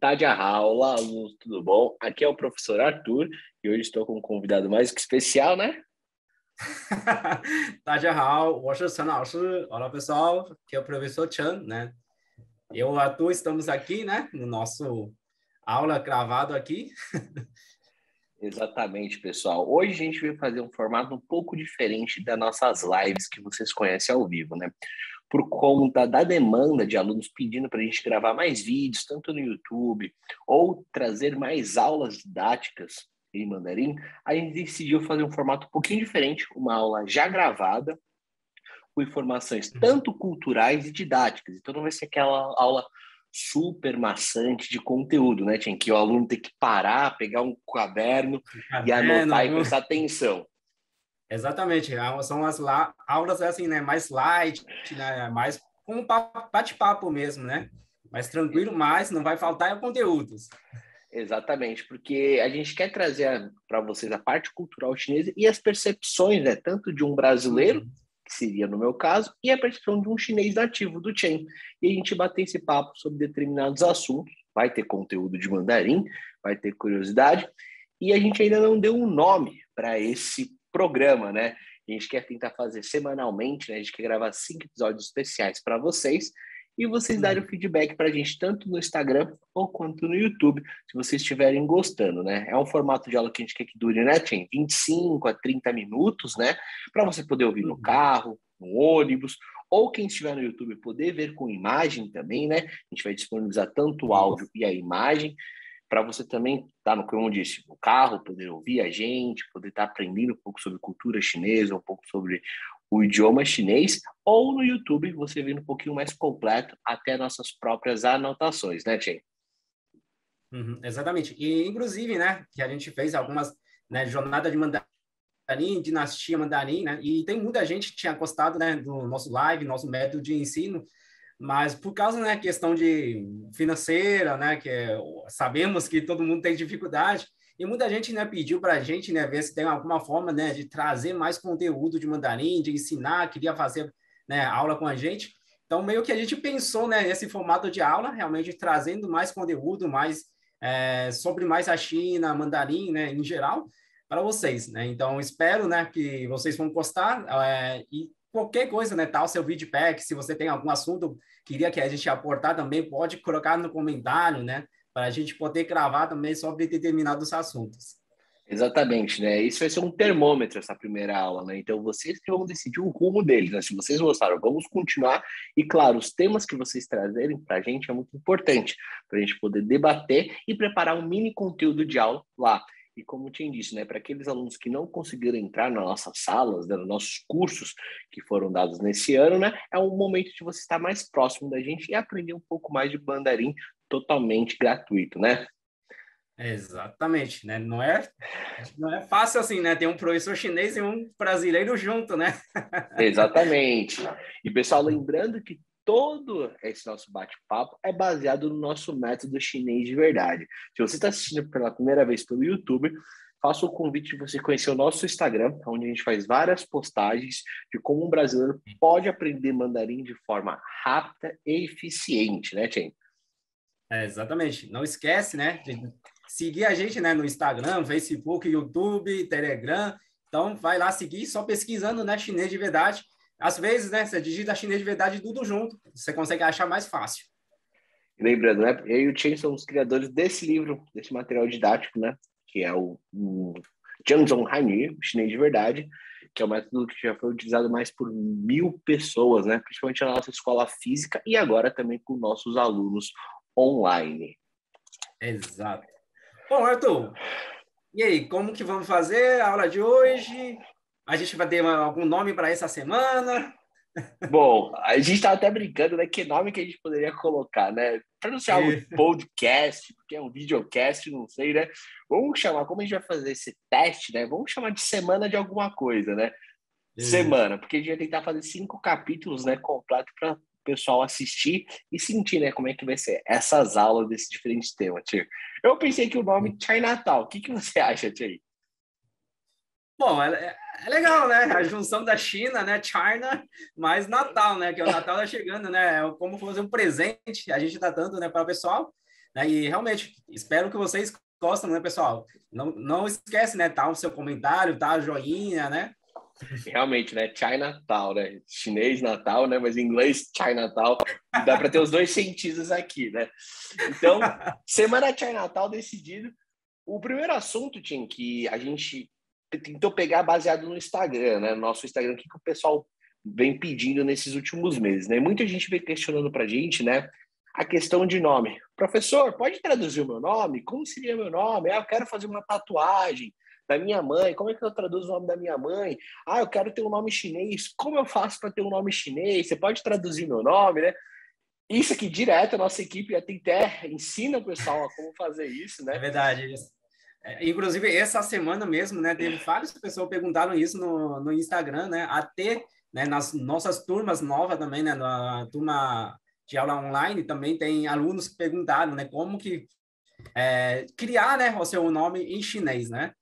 Tarde aula, alunos, tudo bom? Aqui é o professor Arthur e hoje estou com um convidado mais que especial, né? 大家好，我是陈老师。Olá, pessoal. Aqui é o professor Chen, né? Eu e o Arthur estamos aqui, né? No nosso aula gravado aqui. Exatamente, pessoal. Hoje a gente veio fazer um formato um pouco diferente das nossas lives que vocês conhecem ao vivo, né? Por conta da demanda de alunos pedindo para a gente gravar mais vídeos, tanto no YouTube, ou trazer mais aulas didáticas em mandarim, a gente decidiu fazer um formato um pouquinho diferente, uma aula já gravada, com informações tanto culturais e didáticas. Então não vai ser aquela aula super maçante de conteúdo, né, Tien? Que o aluno tem que parar, pegar um caderno e anotar e prestar atenção. Exatamente. São as aulas assim, né? Mais light, né? Mais como um bate-papo mesmo, né? Mais tranquilo, mas não vai faltar conteúdos. Exatamente, porque a gente quer trazer para vocês a parte cultural chinesa e as percepções, né, tanto de um brasileiro, que seria no meu caso, e a percepção de um chinês nativo, do Chen. E a gente bater esse papo sobre determinados assuntos, vai ter conteúdo de mandarim, vai ter curiosidade, e a gente ainda não deu um nome para esse programa, né? A gente quer tentar fazer semanalmente, né? A gente quer gravar 5 episódios especiais para vocês, e vocês darem o feedback para a gente, tanto no Instagram ou quanto no YouTube, se vocês estiverem gostando, né? É um formato de aula que a gente quer que dure, né, Tien? 25 a 30 minutos, né? Para você poder ouvir no carro, no ônibus, ou quem estiver no YouTube poder ver com imagem também, né? A gente vai disponibilizar tanto o áudio e a imagem, para você também estar, como eu disse, no carro, poder ouvir a gente, poder estar aprendendo um pouco sobre cultura chinesa, um pouco sobre o idioma chinês, ou no YouTube você vê um pouquinho mais completo, até nossas próprias anotações, né, Tien? Exatamente. E, inclusive, né, que a gente fez algumas, né, jornada de mandarim, dinastia mandarim, né, e tem muita gente que tinha gostado, né, do nosso live, nosso método de ensino, mas por causa, né, questão de financeira, né, sabemos que todo mundo tem dificuldade, e muita gente, né, pediu para a gente, né, ver se tem alguma forma, né, de trazer mais conteúdo de mandarim, de ensinar, queria fazer, né, aula com a gente. Então, meio que a gente pensou, né, nesse formato de aula, realmente trazendo mais conteúdo, sobre mais a China, mandarim, né, em geral, para vocês, né? Então, espero, né, que vocês vão gostar, e qualquer coisa, né, tá o seu feedback, se você tem algum assunto queria que a gente aportar também, pode colocar no comentário, né, para a gente poder gravar também sobre determinados assuntos. Exatamente, né? Isso vai ser um termômetro, essa primeira aula, né? Então, vocês que vão decidir o rumo deles, né? Se vocês gostaram, vamos continuar. E, claro, os temas que vocês trazerem para a gente é muito importante, para a gente poder debater e preparar um mini conteúdo de aula lá. E como eu tinha dito, né? Para aqueles alunos que não conseguiram entrar nas nossas salas, né, nos nossos cursos que foram dados nesse ano, né? É um momento de você estar mais próximo da gente e aprender um pouco mais de mandarim totalmente gratuito, né? Exatamente, né? Não é fácil assim, né? Ter um professor chinês e um brasileiro junto, né? Exatamente. E, pessoal, lembrando que todo esse nosso bate-papo é baseado no nosso método chinês de verdade. Se você está assistindo pela primeira vez pelo YouTube, faço o convite de você conhecer o nosso Instagram, onde a gente faz várias postagens de como um brasileiro pode aprender mandarim de forma rápida e eficiente, né, Tien? Exatamente. Não esquece, né, de seguir a gente, né, no Instagram, Facebook, YouTube, Telegram. Então, vai lá seguir, só pesquisando, né, chinês de verdade. Às vezes, né, você digita chinês de verdade tudo junto, você consegue achar mais fácil. E lembrando, né, eu e o Tien somos os criadores desse livro, desse material didático, né, que é o Jiangzhong Hanyu, o chinês de verdade, que é um método que já foi utilizado mais por 1.000 pessoas, né, principalmente na nossa escola física e agora também com nossos alunos online. Exato. Bom, Arthur, e aí, como que vamos fazer a aula de hoje? A gente vai ter algum nome para essa semana? Bom, a gente estava até brincando, né? Que nome que a gente poderia colocar, né? Para não ser algo podcast, porque é um videocast, não sei, né? Vamos chamar, como a gente vai fazer esse teste, né? Vamos chamar de semana de alguma coisa, né? Semana, porque a gente vai tentar fazer 5 capítulos, né? Completo para o pessoal assistir e sentir, né? Como é que vai ser essas aulas desses diferentes temas, Tio. Eu pensei que o nome Chinatown. O que você acha, Tio? Bom, é legal, né? A junção da China, né? China, mais Natal, né? Que o Natal tá chegando, né? É como fazer um presente, a gente tá dando, né, para o pessoal. né? E realmente, espero que vocês gostem, né, pessoal? Não esquece, né? Tá o seu comentário, tá? Joinha, né? Realmente, né? Chinatown, né? Chinês Natal, né? Mas em inglês, Chinatown. Dá para ter os dois sentidos aqui, né? Então, semana Chinatown decidido. O primeiro assunto, Tim, que a gente tentou pegar baseado no Instagram, né? Nosso Instagram, o que o pessoal vem pedindo nesses últimos meses, né? Muita gente vem questionando para a gente, né? A questão de nome. Professor, pode traduzir o meu nome? Como seria meu nome? Ah, eu quero fazer uma tatuagem da minha mãe. Como é que eu traduzo o nome da minha mãe? Ah, eu quero ter um nome chinês. Como eu faço para ter um nome chinês? Você pode traduzir meu nome, né? Isso aqui direto, a nossa equipe até ensina o pessoal a como fazer isso, É né? verdade. Inclusive, essa semana mesmo, né, teve várias pessoas perguntaram isso no Instagram, né, até, né, nas nossas turmas novas também, né, na turma de aula online, também tem alunos que perguntaram, né, como que criar, né, o seu nome em chinês, né?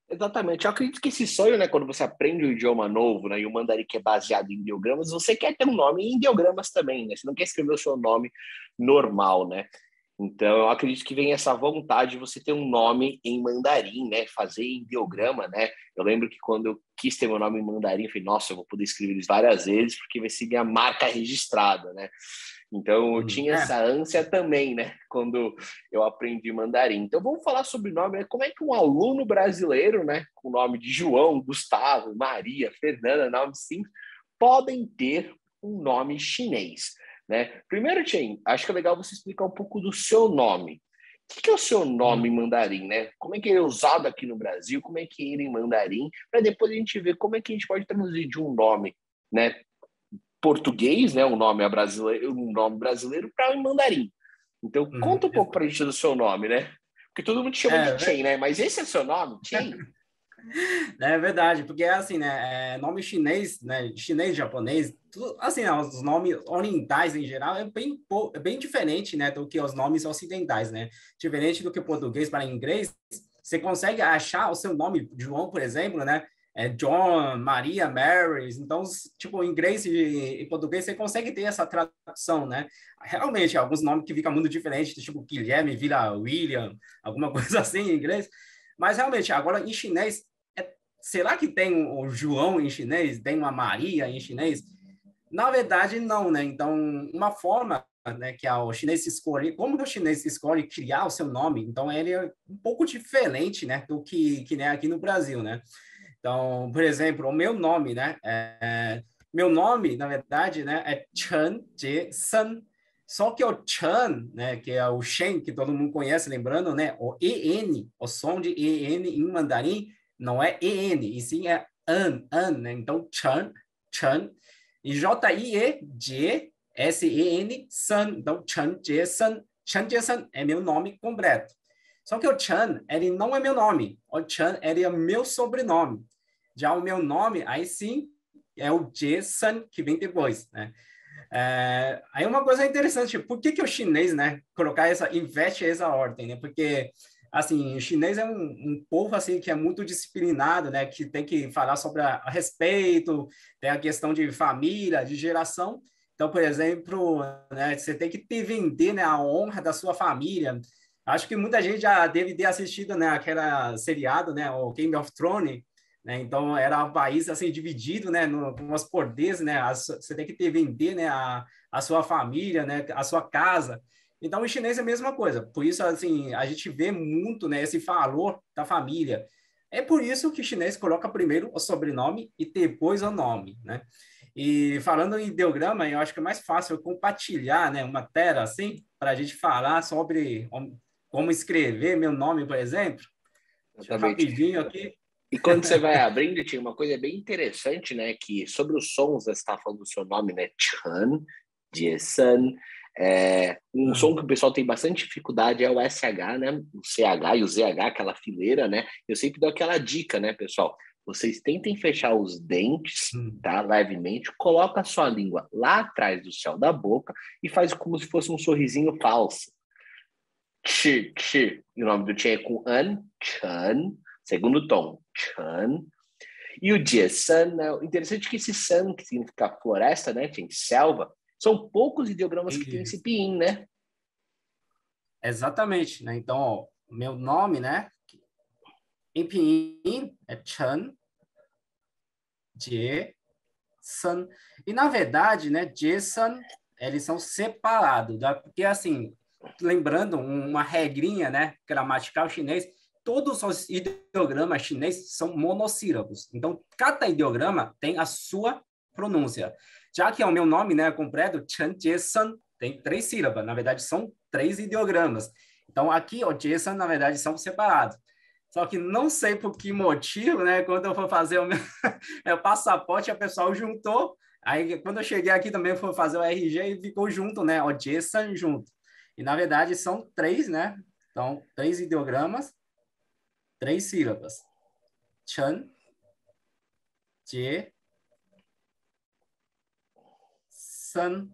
Exatamente. Eu acredito que esse sonho, né, quando você aprende um idioma novo, né, e o mandarim que é baseado em ideogramas, você quer ter um nome em ideogramas também, né? Você não quer escrever o seu nome normal, né? Então, eu acredito que vem essa vontade de você ter um nome em mandarim, né? Fazer em ideograma, né? Eu lembro que quando eu quis ter meu nome em mandarim, eu falei, nossa, eu vou poder escrever eles várias vezes, porque vai ser minha marca registrada, né? Então, eu tinha essa ânsia também, né? Quando eu aprendi mandarim. Então, vamos falar sobre o nome, né? Como é que um aluno brasileiro, né? Com o nome de João, Gustavo, Maria, Fernanda, nome simples, podem ter um nome chinês, né? Primeiro, Chen, acho que é legal você explicar um pouco do seu nome. O que é o seu nome em mandarim, né? Como é que ele é usado aqui no Brasil? Como é que é ele em mandarim? Para depois a gente ver como é que a gente pode traduzir de um nome, né? Português, né? Um nome brasileiro para um mandarim. Então, conta um pouco para a gente do seu nome, né? Porque todo mundo te chama de Chen, né? Mas esse é seu nome, Chen? É verdade, porque é assim, né, nome chinês, né, chinês, japonês, tudo, assim, né, os nomes orientais em geral é bem diferente, né, do que os nomes ocidentais, né, diferente do que português para inglês, você consegue achar o seu nome, João, por exemplo, né, John, Maria, Mary, então, tipo, em inglês e português você consegue ter essa tradução, né, realmente, alguns nomes que ficam muito diferentes, tipo Guilherme vira William, alguma coisa assim em inglês, mas realmente, agora em chinês, será que tem o João em chinês? Tem uma Maria em chinês? Na verdade, não, né? Então, uma forma, né, que o chinês escolhe, como o chinês escolhe criar o seu nome, então ele é um pouco diferente, né, do que né, aqui no Brasil, né? Então, por exemplo, o meu nome, né? Meu nome, na verdade, né, é Chen Jie-san. Só que o Chen, né, que é o Shen, que todo mundo conhece, lembrando, né, o EN, o som de EN em mandarim, não é EN, e sim é an, né? Então, Chen, e J-I-E-J-S-E-N, San, então Chen Jie-san. Chen Jie-san é meu nome completo. Só que o Chan, ele não é meu nome. O Chan, ele é meu sobrenome. Já o meu nome, aí sim, é o Jason, que vem depois, né? Aí uma coisa interessante, por que o chinês, né, investe essa ordem, né? Porque, assim, o chinês é um povo, assim, que é muito disciplinado, né? Que tem que falar sobre a respeito, tem a questão de família, de geração. Então, por exemplo, né, você tem que vender, né, a honra da sua família. Acho que muita gente já deve ter assistido, né, aquela seriado, né, o Game of Thrones, né? Então era um país assim dividido, né, com as poderes, né? Você tem que vender, né, a sua família, né, a sua casa. Então o chinês é a mesma coisa. Por isso assim a gente vê muito, né, esse valor da família. É por isso que o chinês coloca primeiro o sobrenome e depois o nome, né? E falando em ideograma, eu acho que é mais fácil eu compartilhar, né, uma tela assim para a gente falar sobre como escrever meu nome, por exemplo. Deixa eu Exatamente. rapidinho aqui. E quando você vai abrindo, tinha uma coisa bem interessante, né? Que sobre os sons, você está falando do seu nome, né? Chan, Jason. Um som que o pessoal tem bastante dificuldade é o SH, né? O CH e o ZH, aquela fileira, né? Eu sempre dou aquela dica, né, pessoal? Vocês tentem fechar os dentes, tá? Levemente, coloca a sua língua lá atrás do céu da boca e faz como se fosse um sorrisinho falso. E o nome do Chen é com an, Chan, segundo tom, Chan. E o Jie San, né? Interessante que esse San, que significa floresta, né? Tem selva, são poucos ideogramas que tem esse Isso. piin, né? Exatamente, né? Então, ó, meu nome, né? Em pinyin é Chen Jie Sun. E, na verdade, né, Jason, eles são separados, tá? Porque, assim, lembrando uma regrinha, né, gramatical chinês, todos os ideogramas chineses são monossílabos. Então, cada ideograma tem a sua pronúncia. Já que é o meu nome, né, completo, Chen Jason, tem 3 sílabas. Na verdade, são 3 ideogramas. Então, aqui, o Jason, na verdade, são separados. Só que não sei por que motivo, né? Quando eu for fazer o meu passaporte, a pessoa juntou. Aí, quando eu cheguei aqui também, fui fazer o RG e ficou junto, né? O Jason junto. E, na verdade, são 3, né? Então, 3 ideogramas, 3 sílabas. Chen, Jie, San.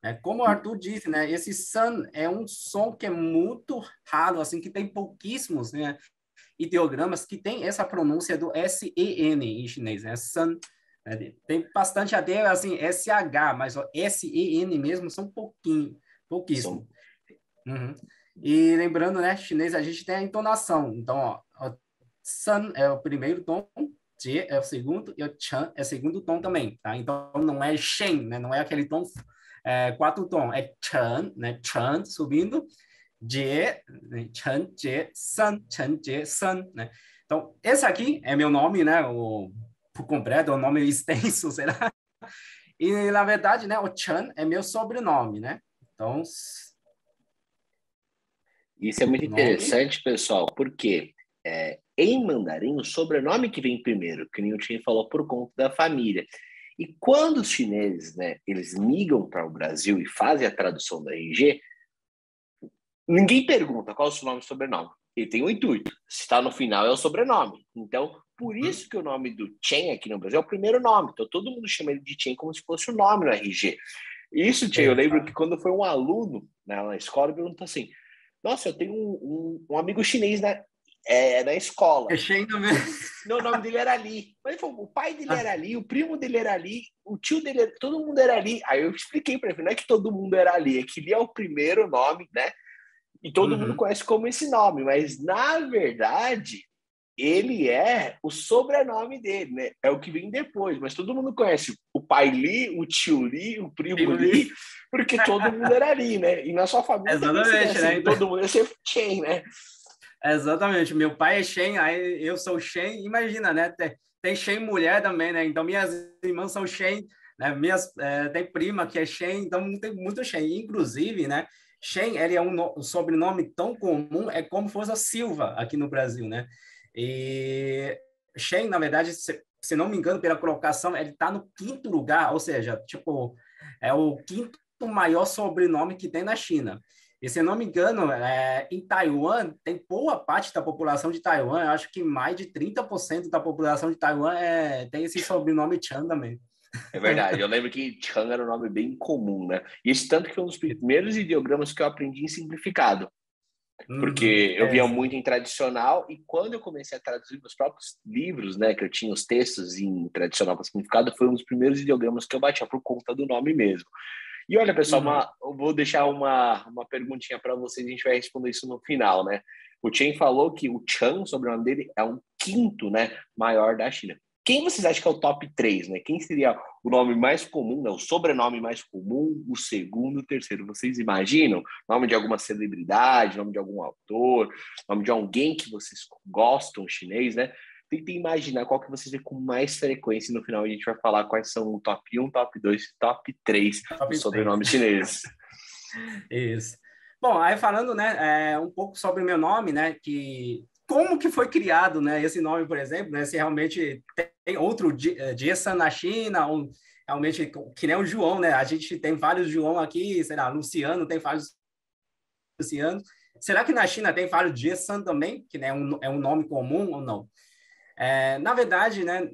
É, como o Arthur disse, né? Esse San é um som que é muito raro, assim, que tem pouquíssimos, né? Ideogramas que tem essa pronúncia do S-E-N em chinês, né? San, né? Tem bastante até, assim, S-H, mas o S-E-N mesmo são pouquíssimo. São... Uhum. E lembrando, né, chinês a gente tem a entonação. Então, ó, san é o primeiro tom, jie é o segundo e o chan é o segundo tom também, tá? Então, não é shen, né? Não é aquele tom 4 tom, é chan, né? Chan subindo, Jie, né? Chen Jie San, Chen Jie San, né? Então, esse aqui é meu nome, né? Por completo, o nome extenso, será? E, na verdade, né, o Chan é meu sobrenome, né? Então, Isso é muito nome... interessante, pessoal, porque em mandarim, o sobrenome que vem primeiro, que nem o Tim falou, por conta da família. E quando os chineses, né, eles migram para o Brasil e fazem a tradução da RG, ninguém pergunta qual é o seu nome e sobrenome. Ele tem um intuito. Se está no final, é o sobrenome. Então, por isso que o nome do Chen aqui no Brasil é o primeiro nome. Então, todo mundo chama ele de Chen como se fosse o nome no RG. Isso, Chen, eu lembro que quando foi um aluno, né, na escola, perguntou assim, nossa, eu tenho um amigo chinês na escola. É Shen também. Não, o nome dele era Ali. Mas ele falou, o pai dele era Ali, o primo dele era Ali, o tio dele, todo mundo era Ali. Aí eu expliquei para ele, não é que todo mundo era Ali, é que Ali é o primeiro nome, né? E todo mundo conhece como esse nome, mas na verdade ele é o sobrenome dele, né? É o que vem depois, mas todo mundo conhece o pai Li, o tio Li, o primo Li, porque todo mundo era Ali, né? E na sua família também seria Exatamente, assim, né? Então, todo mundo ia ser Chen, né? exatamente. Meu pai é Shen, aí eu sou Shen. Imagina, né? Tem Shen mulher também, né? Então, minhas irmãs são Shen, né? Tem prima que é Shen, então tem muito Shen. Inclusive, né? Shen, ele é um sobrenome tão comum, é como fosse a Silva aqui no Brasil, né? E Shen, na verdade, se não me engano, pela colocação, ele está no 5º lugar, ou seja, tipo, é o 5º maior sobrenome que tem na China. E se não me engano, em Taiwan, tem boa parte da população de Taiwan, eu acho que mais de 30% da população de Taiwan tem esse sobrenome Chan também. É verdade, eu lembro que Chan era um nome bem comum, né? Isso tanto que foi um dos primeiros ideogramas que eu aprendi em simplificado. Porque eu via muito em tradicional e quando eu comecei a traduzir meus próprios livros, né, que eu tinha os textos em tradicional para simplificado, foi um dos primeiros ideogramas que eu batia por conta do nome mesmo. E olha, pessoal, eu vou deixar uma perguntinha para vocês, a gente vai responder isso no final, né? O Chen falou que o Chan, o sobrenome dele, é um 5º, né, maior da China. Quem vocês acham que é o top 3, né? Quem seria o nome mais comum, né? O sobrenome mais comum, o segundo, o terceiro? Vocês imaginam? Nome de alguma celebridade, nome de algum autor, nome de alguém que vocês gostam chinês, né? Tentem imaginar qual que vocês veem com mais frequência e no final a gente vai falar quais são o top 1, top 2 e top 3 dos sobrenomes chineses. Isso. Bom, aí falando, né, um pouco sobre o meu nome, né, que como que foi criado, né, esse nome, por exemplo, né, se realmente tem outro Jason na China, ou realmente que nem o João, né, a gente tem vários João aqui, sei lá, Luciano tem vários Luciano. Será que na China tem vários Jason também, que né, é um nome comum ou não? Na verdade, né,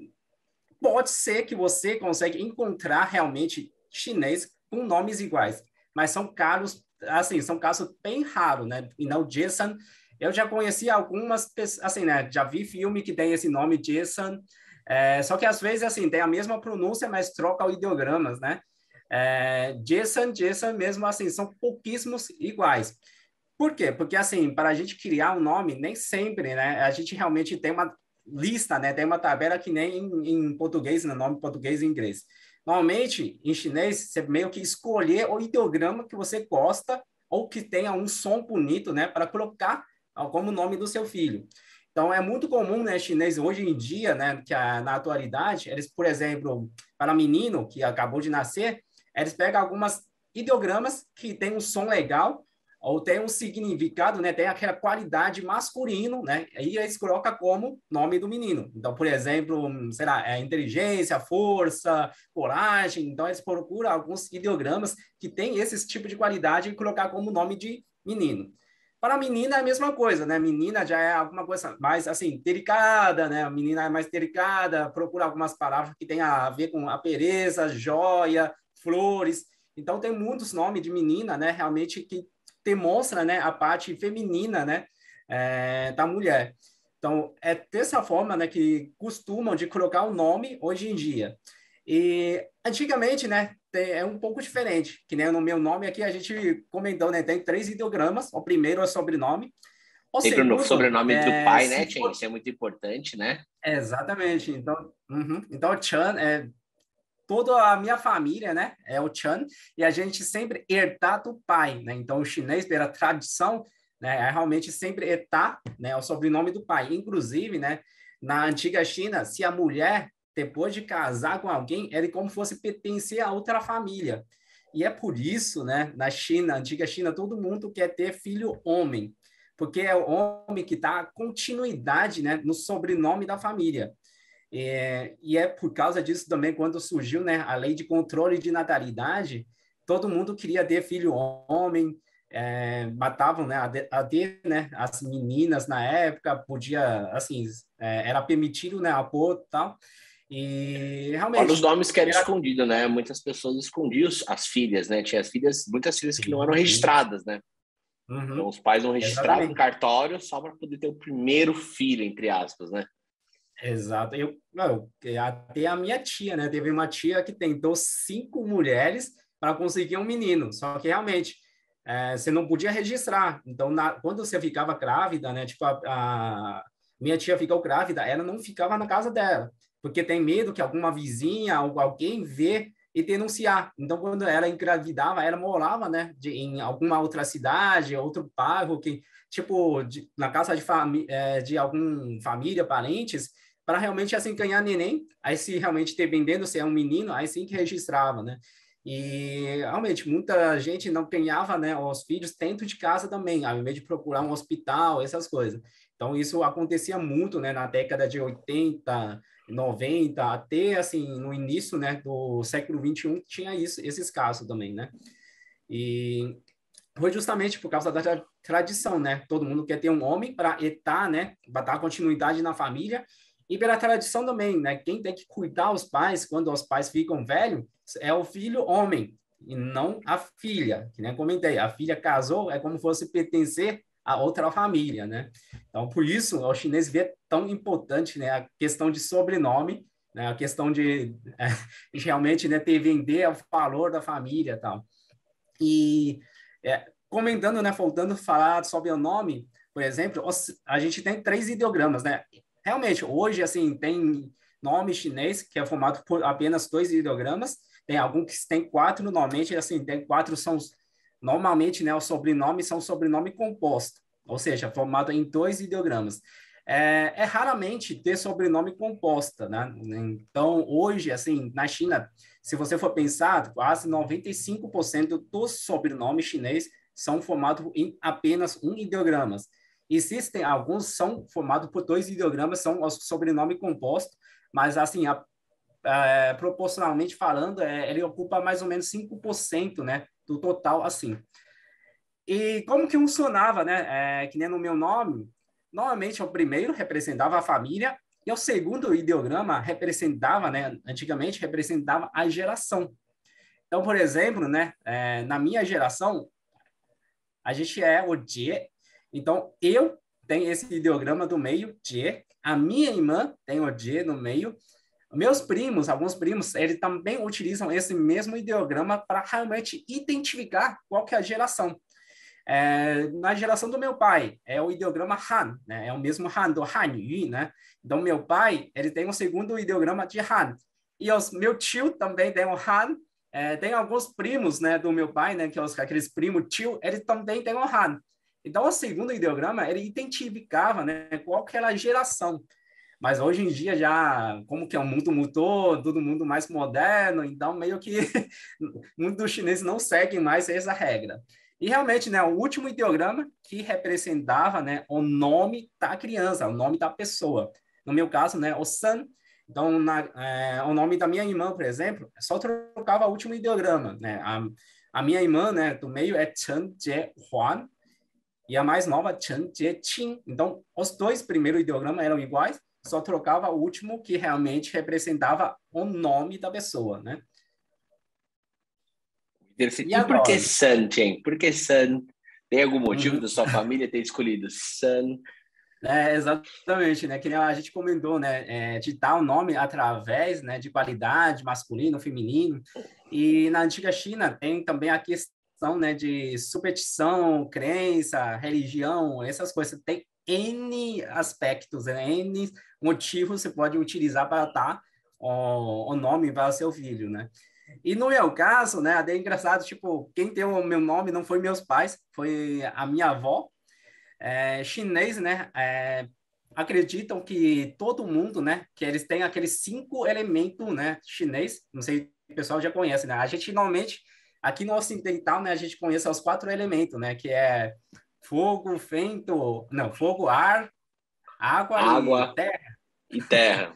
pode ser que você consegue encontrar realmente chinês com nomes iguais, mas são casos, assim, são casos bem raros, né? E não Jason, eu já conheci algumas pessoas, assim, né? Já vi filme que tem esse nome Jason, só que às vezes, assim, tem a mesma pronúncia, mas troca os ideogramas, né? Jason mesmo, assim, são pouquíssimos iguais. Por quê? Porque, assim, para a gente criar um nome, nem sempre, né? A gente realmente tem uma lista, né? Tem uma tabela que nem em português, no nome português e inglês. Normalmente, em chinês, você meio que escolher o ideograma que você gosta ou que tenha um som bonito, né? Para colocar como nome do seu filho. Então, é muito comum, né, chinês, hoje em dia, né, que na atualidade, eles, por exemplo, para menino que acabou de nascer, eles pegam algumas ideogramas que tem um som legal, ou tem um significado, né? Tem aquela qualidade masculino, né? E eles colocam como nome do menino. Então, por exemplo, sei lá, inteligência, força, coragem. Então, eles procuram alguns ideogramas que têm esse tipo de qualidade e colocar como nome de menino. Para a menina é a mesma coisa, né? Menina já é alguma coisa mais, assim, delicada, né? A menina é mais delicada, procura algumas palavras que tenham a ver com a pereza, joia, flores. Então, tem muitos nomes de menina, né? Realmente que demonstra, né, a parte feminina, né, da mulher. Então, é dessa forma, né, que costumam de colocar o nome hoje em dia. E antigamente, né, é um pouco diferente, que nem no meu nome aqui a gente comentou, né, tem 3 ideogramas, o primeiro é o sobrenome, o Sempre no segundo sobrenome do pai, né, se Chen? for... Isso é muito importante, né? Exatamente. Então, então Chan toda a minha família, né, é o Chan, e a gente sempre herda do pai, né? Então, o chinês, pela tradição, né, é realmente sempre herda, né, o sobrenome do pai. Inclusive, né, na antiga China, se a mulher, depois de casar com alguém, era como se fosse pertencer a outra família. E é por isso, né, na China, antiga China, todo mundo quer ter filho homem, porque é o homem que dá continuidade, né, no sobrenome da família. E é por causa disso também, quando surgiu, né, a lei de controle de natalidade, todo mundo queria ter filho homem, matavam, né, né, as meninas na época, podia, assim, era permitido, né, aborto e tal, e Olha os realmente, nomes que eram era... escondidos, né? Muitas pessoas escondiam as filhas, né? Tinha as filhas, muitas filhas que não eram Sim, sim. registradas, né? Então Uhum, os pais não registravam em exatamente. cartório só para poder ter o primeiro filho, entre aspas, né? Exato. Até a minha tia, né? Teve uma tia que tentou 5 mulheres para conseguir um menino. Só que realmente você não podia registrar. Então, quando você ficava grávida, né? Tipo, a minha tia ficou grávida, ela não ficava na casa dela, porque tem medo que alguma vizinha ou alguém vê e denunciar. Então, quando ela engravidava, ela morava, né? Em alguma outra cidade, outro bairro, que tipo, na casa de algum família, parentes, para realmente assim ganhar neném, aí se realmente dependendo se é um menino, aí sim que registrava, né? E realmente muita gente não ganhava, né, os filhos dentro de casa também, ao invés de procurar um hospital, essas coisas. Então isso acontecia muito, né, na década de 80, 90, até assim no início, né, do século 21 tinha isso, esses casos também, né? E foi justamente por causa da tradição, né? Todo mundo quer ter um homem para etar, né? Para dar continuidade na família. E pela tradição também, né? Quem tem que cuidar os pais quando os pais ficam velhos é o filho homem e não a filha. Que nem comentei, a filha casou é como fosse pertencer a outra família, né? Então, por isso, o chinês vê tão importante, né? A questão de sobrenome, né? A questão de realmente, né? Ter vender o valor da família, e tal. E comentando, né, faltando falar sobre o nome, por exemplo, a gente tem 3 ideogramas, né? Realmente, hoje, assim, tem nome chinês que é formado por apenas 2 ideogramas, tem algum que tem 4, normalmente, assim, tem 4 são, normalmente, né, os sobrenomes são sobrenome composto, ou seja, formado em 2 ideogramas. É raramente ter sobrenome composta, né? Então, hoje, assim, na China, se você for pensar, quase 95% dos sobrenomes chineses são formados em apenas um ideograma. Existem alguns são formados por 2 ideogramas, são os sobrenome composto, mas assim, proporcionalmente falando, ele ocupa mais ou menos 5%, né, do total, assim. E como que funcionava, né? Que nem no meu nome, normalmente o primeiro representava a família e o segundo ideograma representava, né, antigamente representava a geração. Então, por exemplo, né, na minha geração, a gente é o Jie. Então, eu tenho esse ideograma do meio, Jie. A minha irmã tem o Jie no meio. Meus primos, alguns primos, eles também utilizam esse mesmo ideograma para realmente identificar qual que é a geração. Na geração do meu pai, é o ideograma Han, né? É o mesmo Han, do Hanyu, né? Então, meu pai, ele tem um segundo ideograma de Han. E meu tio também tem o Han. Tem alguns primos, né, do meu pai, né, que aqueles primos tio, ele também tem o Han. Então, o segundo ideograma, ele identificava, né, qual que era a geração. Mas hoje em dia já, como que o mundo mudou, todo mundo mais moderno, então meio que muitos chineses não seguem mais essa regra. E realmente, né, o último ideograma que representava, né, o nome da criança, o nome da pessoa. No meu caso, né, o San. Então, o nome da minha irmã, por exemplo, só trocava o último ideograma, né? A minha irmã, né, do meio é Chen Jie Huan e a mais nova Chen Jie Qing. Então, os dois primeiros ideogramas eram iguais, só trocava o último que realmente representava o nome da pessoa, né? E E por que agora? Sun, Chen? Por que Sun? Tem algum motivo Uhum. da sua família ter escolhido Sun? Exatamente, né? Que nem a gente comentou, né? De dar o nome através, né, de qualidade, masculino, feminino. E na antiga China tem também a questão, né, de superstição, crença, religião, essas coisas. Tem N aspectos, né? N motivos você pode utilizar para dar o nome para o seu filho, né? E no meu caso, né? É engraçado, tipo, quem deu o meu nome não foi meus pais, foi a minha avó. Chinês, né? Acreditam que todo mundo, né? Que eles têm aqueles 5 elementos, né? Chinês, não sei se o pessoal já conhece, né? A gente normalmente aqui no ocidental, né? A gente conhece os 4 elementos, né? Que é fogo, vento, não, fogo, ar, água e Água terra, e terra.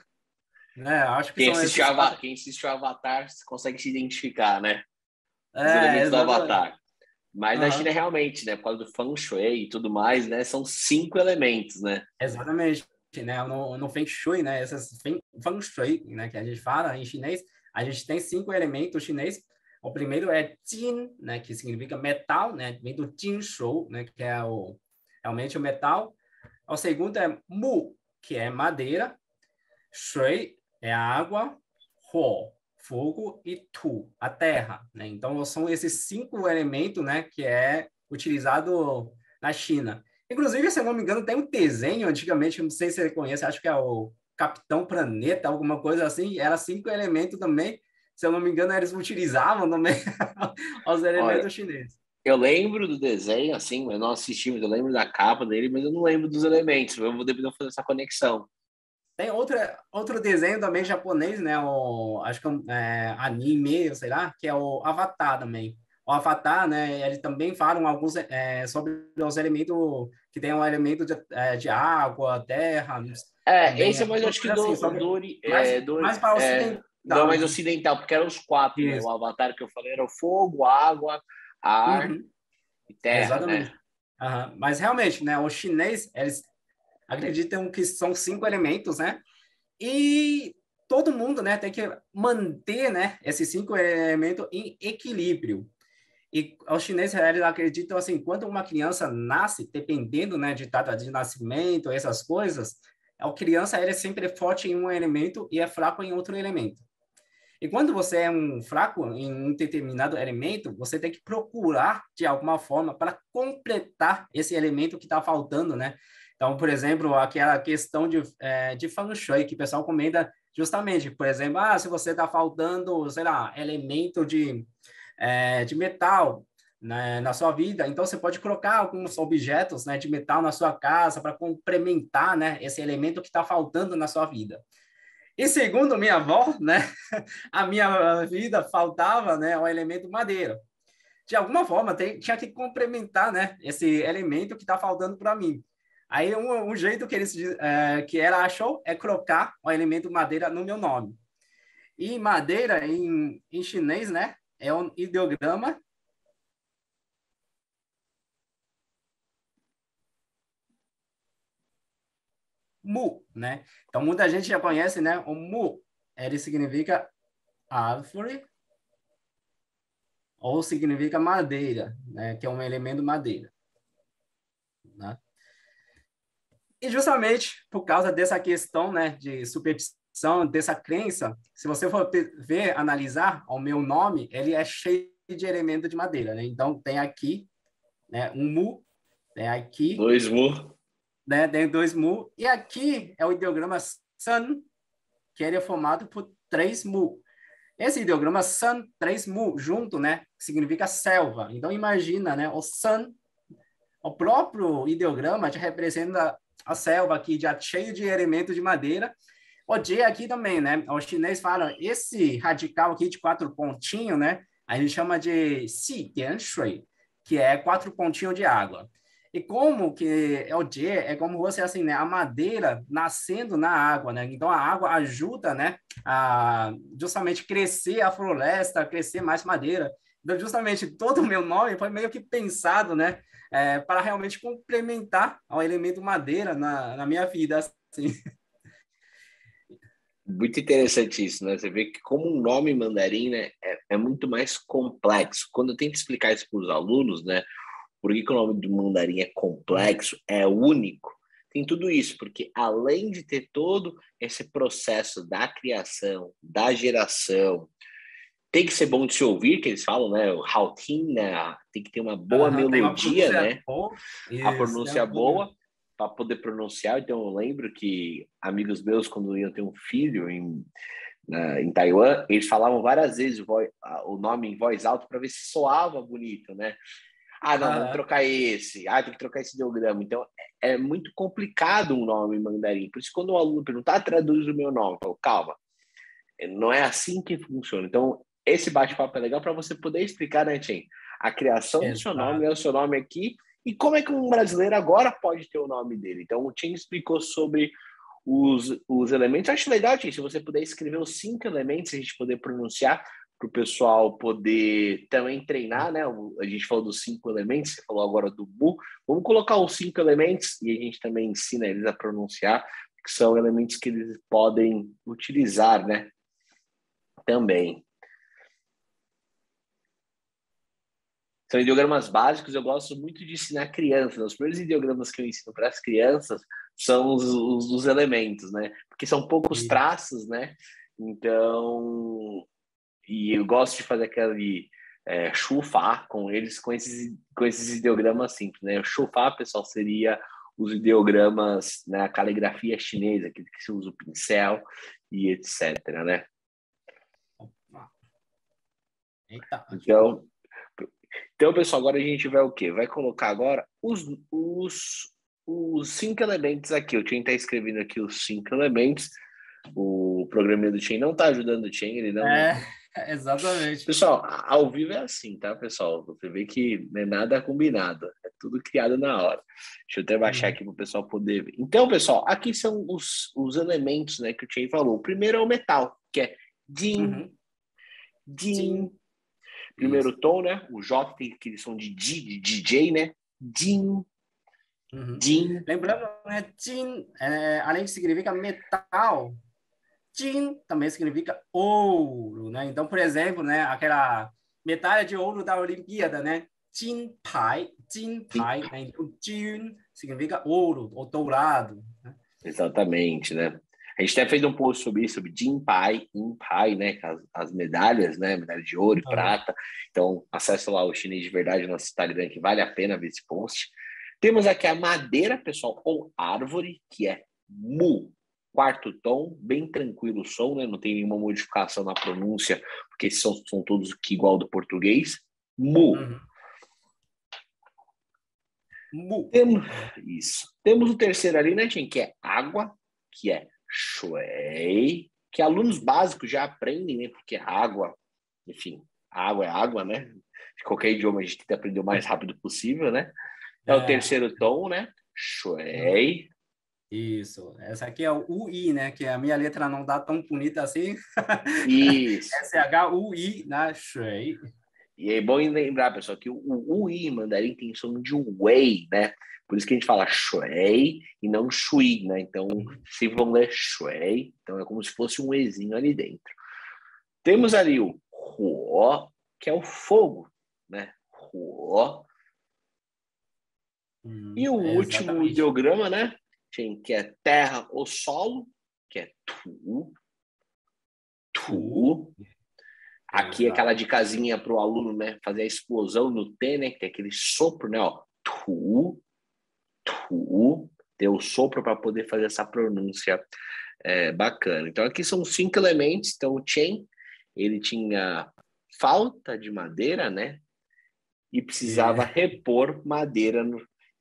né? Acho que são esses 4. Quem assistiu Avatar consegue se identificar, né? Os elementos do Exatamente. Avatar. Mas na China, Uhum. realmente, né? Por causa do Feng Shui e tudo mais, né? São 5 elementos, né? Exatamente, né? No Feng Shui, né? Feng Shui, né? Que a gente fala em chinês, a gente tem 5 elementos chinês. O primeiro é Jin, né? Que significa metal, né? Vem do Jinshu, né? Que é realmente o metal. O segundo é Mu, que é madeira. Shui é água. Huo, fogo. E Tu, a terra, né? Então, são esses 5 elementos, né? Que é utilizado na China. Inclusive, se eu não me engano, tem um desenho antigamente, não sei se você conhece, acho que é o Capitão Planeta, alguma coisa assim, era 5 elementos também. Se eu não me engano, eles utilizavam também os Olha, elementos chineses. eu lembro do desenho, assim, eu não assisti, mas eu lembro da capa dele, mas eu não lembro dos elementos. Eu vou depois fazer essa conexão. Tem outro desenho também japonês, né? Acho que anime, sei lá, que é o Avatar também. O Avatar, né? Eles também falam alguns sobre os elementos que tem um elemento de água, terra, também Esse é mais, algumas acho que coisas assim, mais para do ocidental, mais né? ocidental, porque eram os 4, né? O Isso. Avatar que eu falei era o fogo, água, ar Uhum. e terra, né? Exatamente. Aham. Mas realmente, né? O chinês, eles acreditam que são 5 elementos, né? E todo mundo, né, tem que manter, né, esses 5 elementos em equilíbrio. E os chineses eles acreditam assim, quando uma criança nasce, dependendo, né, de data de nascimento, essas coisas, a criança ele é sempre forte em um elemento e é fraco em outro elemento. E quando você é fraco em um determinado elemento, você tem que procurar de alguma forma para completar esse elemento que está faltando, né? Então, por exemplo, aquela questão de Feng Shui que o pessoal comenta justamente, por exemplo, se você está faltando, sei lá, elemento de metal, né, na sua vida, então você pode colocar alguns objetos, né, de metal na sua casa para complementar, né, esse elemento que está faltando na sua vida. E segundo minha avó, né, a minha vida faltava, né, o elemento madeira. De alguma forma, tinha que complementar, né, esse elemento que está faltando para mim. Aí, um jeito que ela achou é colocar o elemento madeira no meu nome. E madeira, em chinês, né, é um ideograma mu, né? Então, muita gente já conhece, né, o mu. Ele significa árvore, ou significa madeira, né, que é um elemento madeira, né? E justamente por causa dessa questão, né, de superstição, dessa crença, se você for ver, analisar, o meu nome, ele é cheio de elemento de madeira, né? Então tem aqui né? Um mu, né? Aqui, 2 mu. né? Tem 2 mu. E aqui é o ideograma san, que ele é formado por 3 mu. Esse ideograma san, 3 mu, junto, né? Significa selva. Então, imagina, né? O san, o próprio ideograma já representa a selva aqui, já cheio de elementos de madeira. O J aqui também, né? Os chineses falam, esse radical aqui de 4 pontinhos, né? A gente chama de xi dian shui, que é 4 pontinhos de água. E como que é o J, é como você, assim, né? A madeira nascendo na água, né? Então, a água ajuda, né? A justamente crescer a floresta, crescer mais madeira. Então, justamente, todo o meu nome foi meio que pensado, né? Para realmente complementar o elemento madeira na minha vida, assim. Muito interessante isso, né? Você vê que como um nome mandarim, né, é muito mais complexo. Quando eu tento explicar isso para os alunos, né, por que o nome do mandarim é complexo, é único, tem tudo isso, porque além de ter todo esse processo da criação, da geração, tem que ser bom de se ouvir, que eles falam, né, o Hao-Tin, né, tem que ter uma boa Tem uma melodia, pronúncia né, boa. a Isso, tem pronúncia uma pronúncia. boa para poder pronunciar. Então, eu lembro que amigos meus, quando iam ter um filho em Taiwan, eles falavam várias vezes o nome em voz alta para ver se soava bonito, né? Ah, não, vamos trocar esse. Ah, tem que trocar esse ideograma. Então, é muito complicado um nome em mandarim. Por isso, quando o aluno pergunta, traduz o meu nome, eu falo, calma, não é assim que funciona. Então, esse bate-papo é legal para você poder explicar, né, Tim? A criação do seu nome, Exato. né, o seu nome aqui, e como é que um brasileiro agora pode ter o nome dele. Então, o Tim explicou sobre os elementos. Eu acho legal, Tim, se você puder escrever os 5 elementos, a gente poder pronunciar, para o pessoal poder também treinar, né? A gente falou dos 5 elementos, você falou agora do mu. Vamos colocar os 5 elementos e a gente também ensina eles a pronunciar, que são elementos que eles podem utilizar, né? Também. São ideogramas básicos, eu gosto muito de ensinar crianças. Os primeiros ideogramas que eu ensino para as crianças são os dos elementos, né? Porque são poucos E, traços, né? Então, e eu gosto de fazer aquele chufá com eles, com esses ideogramas simples, né? O chufá, pessoal, seria os ideogramas, né? A caligrafia chinesa, que se usa o pincel e etc, né? eita, Então, pessoal, agora a gente vai o quê? Vai colocar agora os 5 elementos aqui. O Chen está escrevendo aqui os 5 elementos. O programa do Chen não está ajudando o Chen, ele não. exatamente. Pessoal, ao vivo é assim, tá, pessoal? Você vê que não é nada combinado, é tudo criado na hora. Deixa eu até baixar aqui para o pessoal poder ver. Então, pessoal, aqui são os elementos, né, que o Chen falou. O primeiro é o metal, que é din, Uhum. din. Sim, Primeiro isso. tom, né? O J tem aquele som de DJ, né? Din, Uhum. din. Lembrando, né, Jin, além de significa metal, Jin também significa ouro, né? Então, por exemplo, né, aquela medalha de ouro da Olimpíada, né? Jin Pai, né? Então, Jin significa ouro ou dourado, né? Exatamente, né? A gente até fez um post sobre isso, sobre Jin Pai, In Pai, né? As medalhas, né? Medalha de ouro e Uhum. prata. Então, acessa lá o Chinês de Verdade no nosso Instagram, que vale a pena ver esse post. Temos aqui a madeira, pessoal, ou árvore, que é Mu. Quarto tom, bem tranquilo o som, né? Não tem nenhuma modificação na pronúncia, porque são todos aqui igual do português. Mu. Uhum. Mu. Temos isso. Temos o terceiro ali, né, gente, que é água, que é shui, que alunos básicos já aprendem, né? Porque água, enfim, água é água, né? De qualquer idioma a gente tenta aprender o mais rápido possível, né? É o É, terceiro tom, né? Shui. isso. Essa aqui é o UI, né? Que a minha letra não dá tão bonita assim. Isso. SHUI, né? Shui. E é bom lembrar, pessoal, que o I em mandarim tem som de wei, né? Por isso que a gente fala shui e não shui, né? Então, sempre vão ler shui. Então, é como se fosse um ezinho ali dentro. Temos ali o huo, que é o fogo, né? Huo. E o último Exatamente. ideograma, né? Que é terra ou solo, que é tu, Tu. tu. Aqui aquela dicasinha para o aluno, né, fazer a explosão no T, né, que tem aquele sopro, né, ó, ter o sopro para poder fazer essa pronúncia bacana. Então aqui são 5 elementos. Então o Chen, ele tinha falta de madeira, né, e precisava repor madeira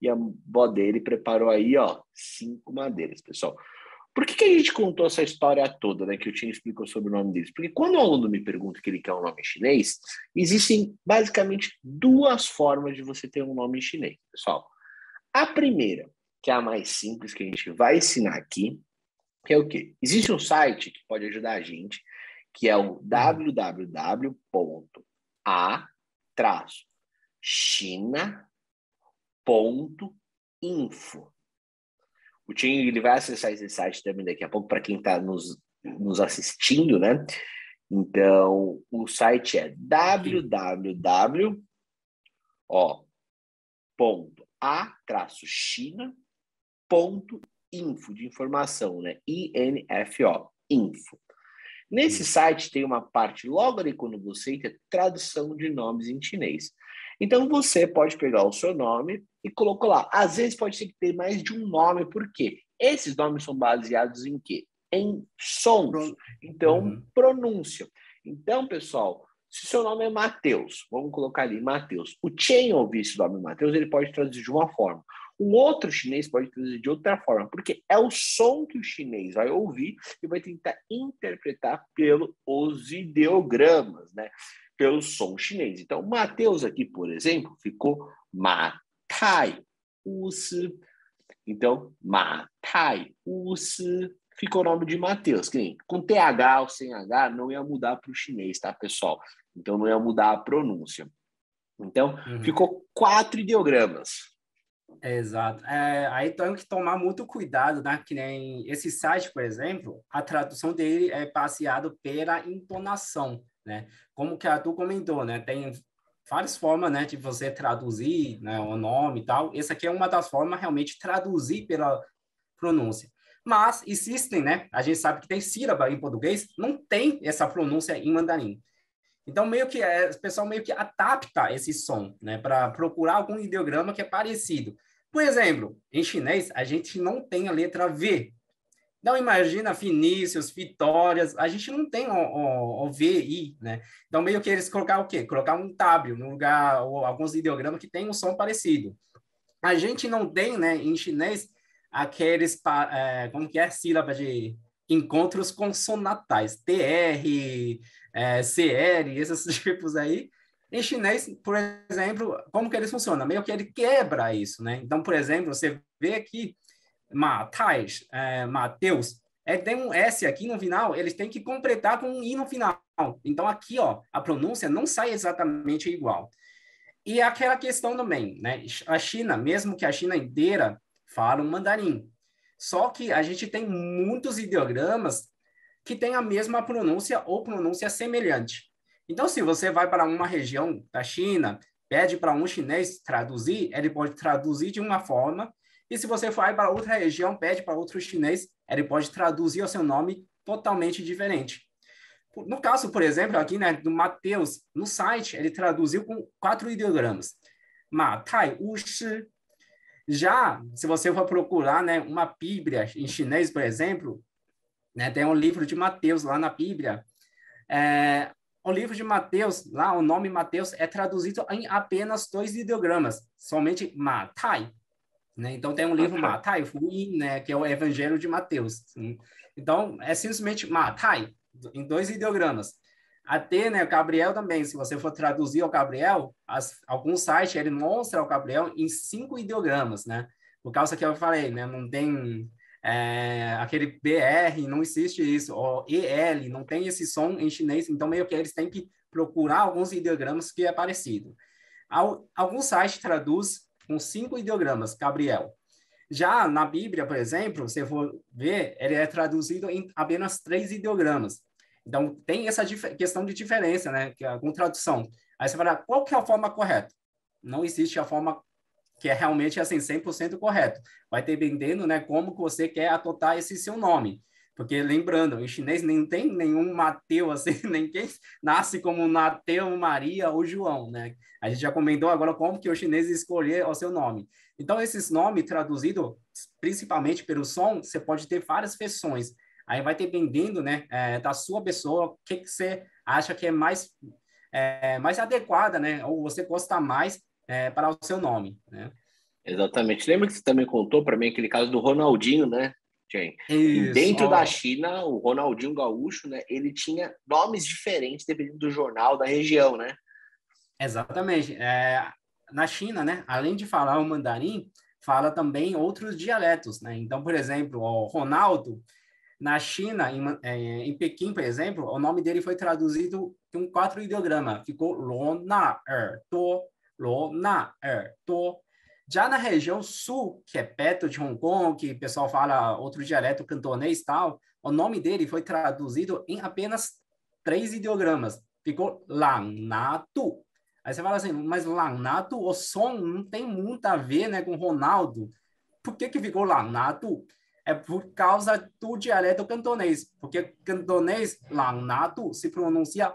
e a vó dele preparou aí, ó, 5 madeiras, pessoal. Por que a gente contou essa história toda, né, que o Tim explicou sobre o nome deles? Porque quando o aluno me pergunta que ele quer um nome chinês, existem basicamente 2 formas de você ter um nome chinês, pessoal. A primeira, que é a mais simples, que a gente vai ensinar aqui, que é o quê? Existe um site que pode ajudar a gente, que é o www.a-china.info. O Tim, ele vai acessar esse site também daqui a pouco, para quem está nos assistindo, né? Então, o site é www.a-china.info, de informação, né? INFO, info. Nesse site tem uma parte, logo ali quando você entra, tradução de nomes em chinês. Então, você pode pegar o seu nome e colocar lá. Às vezes pode ser que tenha mais de um nome, por quê? Esses nomes são baseados em quê? Em sons. Então, pronúncia. Então, pessoal, se o seu nome é Mateus, vamos colocar ali, Mateus. O Chen ouvir esse nome Mateus, ele pode traduzir de uma forma. O outro chinês pode traduzir de outra forma, porque é o som que o chinês vai ouvir e vai tentar interpretar pelos ideogramas, né? Pelo som chinês. Então, Mateus aqui, por exemplo, ficou Matai Usi. Então, Matai Usi ficou o nome de Mateus. Com TH ou sem H, não ia mudar para o chinês, tá, pessoal? Então, não ia mudar a pronúncia. Então, ficou 4 ideogramas. Exato. Aí tem que tomar muito cuidado, né? Que nem esse site, por exemplo, a tradução dele é baseada pela entonação, né? Como que a tu comentou, né? Tem várias formas, né, de você traduzir, né, o nome e tal. Essa aqui é uma das formas realmente traduzir pela pronúncia. Mas existem, né? A gente sabe que tem sílaba em português, não tem essa pronúncia em mandarim. Então, meio que o pessoal meio que adapta esse som, né, para procurar algum ideograma que é parecido. Por exemplo, em chinês, a gente não tem a letra V. Então, imagina Vinícius, Vitórias, a gente não tem o VI, né? Então, meio que eles colocaram o quê? Colocar um W no lugar, ou alguns ideogramas que têm um som parecido. A gente não tem, né, em chinês, aqueles, como que é, sílaba de encontros consonantais, TR, CR, esses tipos aí. Em chinês, por exemplo, como que eles funcionam? Meio que ele quebra isso, né? Então, por exemplo, você vê aqui Matais, Mateus, tem um S aqui no final, eles têm que completar com um I no final. Então, aqui, ó, a pronúncia não sai exatamente igual. E aquela questão também, né? A China, mesmo que a China inteira fala um mandarim, só que a gente tem muitos ideogramas que têm a mesma pronúncia ou pronúncia semelhante. Então, se você vai para uma região da China, pede para um chinês traduzir, ele pode traduzir de uma forma, e se você vai para outra região, pede para outro chinês, ele pode traduzir o seu nome totalmente diferente. No caso, por exemplo, aqui, né, do Mateus, no site, ele traduziu com 4 ideogramas. Matai Ushi. Já, se você for procurar, né, uma Bíblia em chinês, por exemplo, né, tem um livro de Mateus lá na Bíblia. O livro de Mateus, lá o nome Mateus é traduzido em apenas 2 ideogramas, somente Matai. Né? Então, tem um livro Matai, né, que é o Evangelho de Mateus. Então, é simplesmente Matai, em 2 ideogramas. Até, né, o Gabriel também, se você for traduzir o Gabriel, alguns sites, ele mostra o Gabriel em 5 ideogramas, né? Por causa que eu falei, né, não tem aquele BR, não existe isso, o EL, não tem esse som em chinês, então meio que eles têm que procurar alguns ideogramas que é parecido. Alguns sites traduz com 5 ideogramas, Gabriel. Já na Bíblia, por exemplo, se for ver, ele é traduzido em apenas 3 ideogramas. Então, tem essa questão de diferença, né? Que é com tradução. Aí você fala, qual que é a forma correta? Não existe a forma que é realmente assim 100% correto. Vai dependendo, né, como que você quer adotar esse seu nome. Porque, lembrando, em chinês nem tem nenhum Mateus, assim, ninguém nasce como Mateu, Maria ou João, né? A gente já comentou agora como que o chinês escolher o seu nome. Então, esses nomes traduzidos, principalmente pelo som, você pode ter várias versões. Aí vai dependendo, né, da sua pessoa, o que você acha que é mais adequada, né? Ou você gosta mais para o seu nome, né? Exatamente. Lembra que você também contou para mim aquele caso do Ronaldinho, né, Jen? E Isso, dentro da China, o Ronaldinho Gaúcho, né, ele tinha nomes diferentes dependendo do jornal, da região, né? exatamente. Na China, né, além de falar o mandarim, fala também outros dialetos, né? Então, por exemplo, o Ronaldo, na China, em Pequim, por exemplo, o nome dele foi traduzido com 4 ideogramas. Ficou Lo Na Er To, Lo Na Er To. Já na região sul, que é perto de Hong Kong, que o pessoal fala outro dialeto cantonês e tal, o nome dele foi traduzido em apenas 3 ideogramas. Ficou Lang Na Tu. Aí você fala assim, mas Lang Na Tu, o som não tem muito a ver, né, com Ronaldo. Por que ficou Lang Na Tu? É por causa do dialeto cantonês, porque cantonês, Lang Na Tu, se pronuncia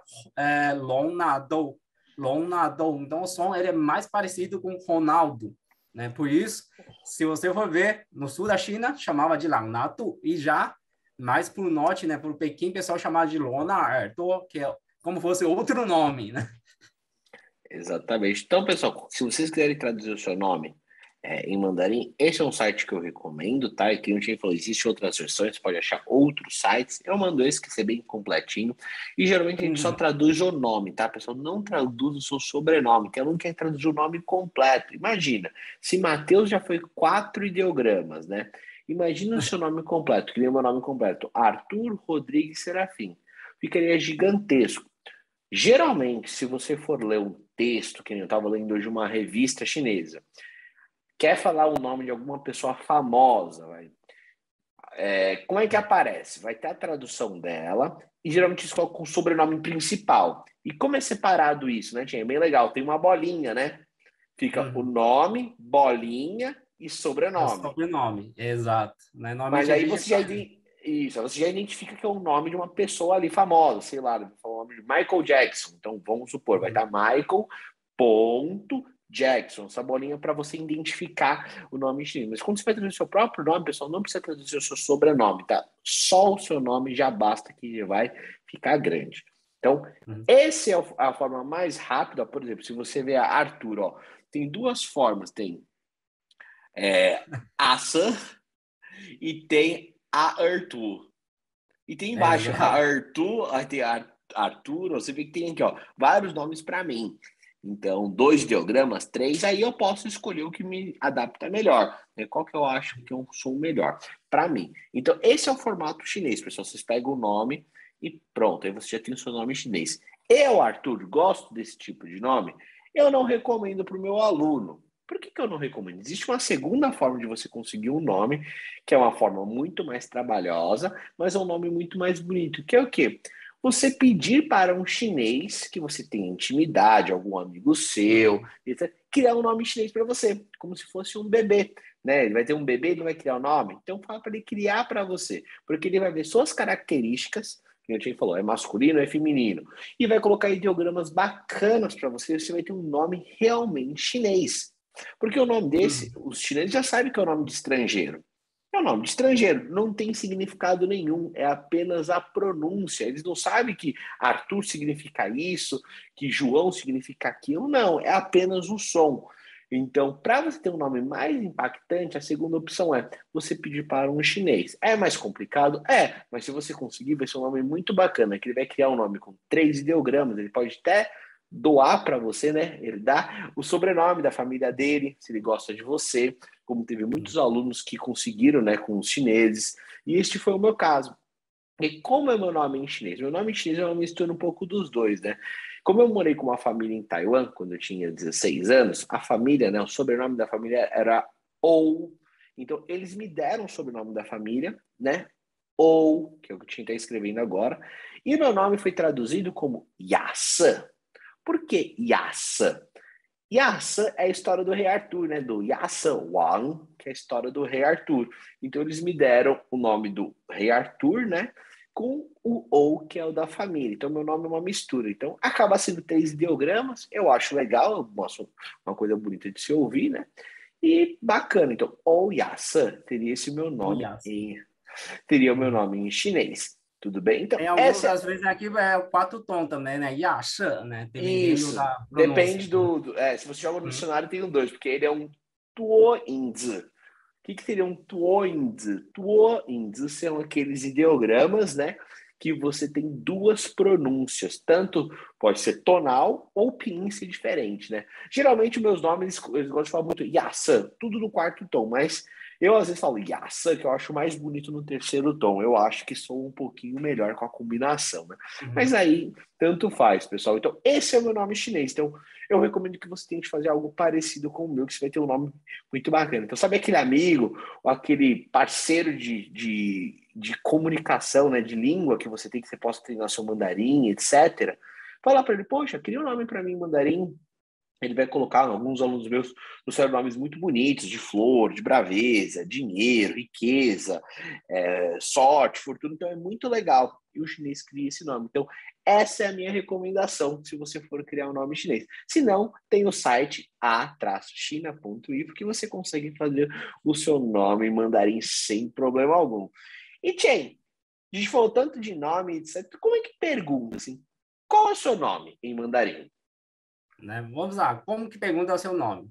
Long Na Do, Long Na Do. Então, o som ele é mais parecido com Ronaldo, né? Por isso, se você for ver, no sul da China, chamava de Lang Na Tu, e já mais para o norte, né, para o Pequim, o pessoal chamava de Long Na Er To, que é como fosse outro nome, né? Exatamente. Então, pessoal, se vocês quiserem traduzir o seu nome em mandarim, esse é um site que eu recomendo, tá? E que a gente falou, existem outras versões, você pode achar outros sites. Eu mando esse que é bem completinho. E geralmente a gente só Uhum. traduz o nome, tá, pessoal? Não traduz o seu sobrenome, que eu não quero traduzir o nome completo. Imagina, se Mateus já foi 4 ideogramas, né? Imagina o seu nome completo, que nem o meu nome completo, Arthur Rodrigues Serafim. Ficaria gigantesco. Geralmente, se você for ler um texto, que nem eu estava lendo hoje uma revista chinesa, quer falar o nome de alguma pessoa famosa, como é que aparece? Vai ter a tradução dela e geralmente isso coloca com o sobrenome principal. E como é separado isso, né, Tia? É bem legal. Tem uma bolinha, né? Fica o Uhum. nome, bolinha e É o sobrenome. sobrenome, exato. Né? Mas Normalmente a aí gente faz. você já identifica que é o nome de uma pessoa ali famosa, sei lá, o nome de Michael Jackson. Então vamos supor, vai Uhum. estar Michael ponto Jackson, essa bolinha para você identificar o nome chinês. Mas quando você vai traduzir o seu próprio nome, pessoal, não precisa traduzir o seu sobrenome, tá? Só o seu nome já basta que vai ficar grande. Então, Uhum. essa é a forma mais rápida. Por exemplo, se você vê a Arthur, ó, tem duas formas, tem Asa e tem a Arthur. E tem embaixo a Exato. Arthur, aí tem Arthur, você vê que tem aqui, ó, vários nomes para mim. Então, 2 ideogramas, 3, aí eu posso escolher o que me adapta melhor. Né? Qual que eu acho que eu sou o melhor para mim. Então, esse é o formato chinês, pessoal. Vocês pegam o nome e pronto, aí você já tem o seu nome chinês. Eu, Arthur, gosto desse tipo de nome. Eu não recomendo para o meu aluno. Por que eu não recomendo? Existe uma segunda forma de você conseguir um nome, que é uma forma muito mais trabalhosa, mas é um nome muito mais bonito, que é o quê? Você pedir para um chinês que você tem intimidade, algum amigo seu, Uhum. etc., criar um nome chinês para você, como se fosse um bebê. Né? Ele vai ter um bebê, ele vai criar o um nome. Então fala para ele criar para você, porque ele vai ver suas características, que a gente falou, é masculino, é feminino, e vai colocar ideogramas bacanas para você, você vai ter um nome realmente chinês. Porque o nome desse, Uhum. os chineses já sabem que é o nome de estrangeiro. É o nome de estrangeiro, não tem significado nenhum, é apenas a pronúncia. Eles não sabem que Arthur significa isso, que João significa aquilo, não, é apenas o som. Então, para você ter um nome mais impactante, a segunda opção é você pedir para um chinês. É mais complicado? É, mas se você conseguir, vai ser um nome muito bacana, que ele vai criar um nome com 3 ideogramas, ele pode até doar para você, né? Ele dá o sobrenome da família dele, se ele gosta de você, como teve muitos alunos que conseguiram, né, com os chineses, e este foi o meu caso. E como é meu nome em chinês? Meu nome em chinês é uma mistura um pouco dos dois, né? Como eu morei com uma família em Taiwan quando eu tinha 16 anos, a família, né, o sobrenome da família era Ou. Então, eles me deram o sobrenome da família, né? Ou, que eu tinha que estar escrevendo agora, e meu nome foi traduzido como Yassan. Por que Yassan? Yasan é a história do rei Arthur, né? Do Yasan Wang, que é a história do rei Arthur. Então eles me deram o nome do rei Arthur, né? Com o ou, que é o da família. Então meu nome é uma mistura. Então acaba sendo 3 ideogramas. Eu acho legal, eu acho uma coisa bonita de se ouvir, né? E bacana. Então, ou Yasan teria esse meu nome Olha. em teria o meu nome em chinês. Tudo bem? Então, Tem alguns, essa às vezes, aqui é o quatro tom também, né? Yasha, né? Dependendo isso. da Depende pronúncia. se você joga no Uhum. dicionário, tem um dois, porque ele é um tuoinzi. O que seria um tuoinzi? Tuoinzi são aqueles ideogramas, né? Que você tem duas pronúncias, tanto pode ser tonal ou pinyin ser diferente, né? Geralmente, meus nomes, eles gostam de falar muito Yasan, tudo no quarto tom, mas eu às vezes falo Yasan, que eu acho mais bonito no terceiro tom. Eu acho que sou um pouquinho melhor com a combinação, né? Mas Uhum. aí, tanto faz, pessoal. Então, esse é o meu nome chinês. Então, eu recomendo que você tente fazer algo parecido com o meu, que você vai ter um nome muito bacana. Então, sabe aquele amigo ou aquele parceiro de comunicação, né, de língua que você tem que você possa treinar seu mandarim, etc. Fala para ele, poxa, cria um nome para mim em mandarim. Ele vai colocar alguns alunos meus nos nomes muito bonitos, de flor, de braveza, dinheiro, riqueza, sorte, fortuna. Então é muito legal. E o chinês cria esse nome. Então, essa é a minha recomendação se você for criar um nome chinês. Se não, tem o site a-china.info que você consegue fazer o seu nome em mandarim sem problema algum. E Chen, a gente falou tanto de nome, etc. Como é que pergunta assim? Qual é o seu nome em mandarim? Né? Vamos lá, como que pergunta o seu nome?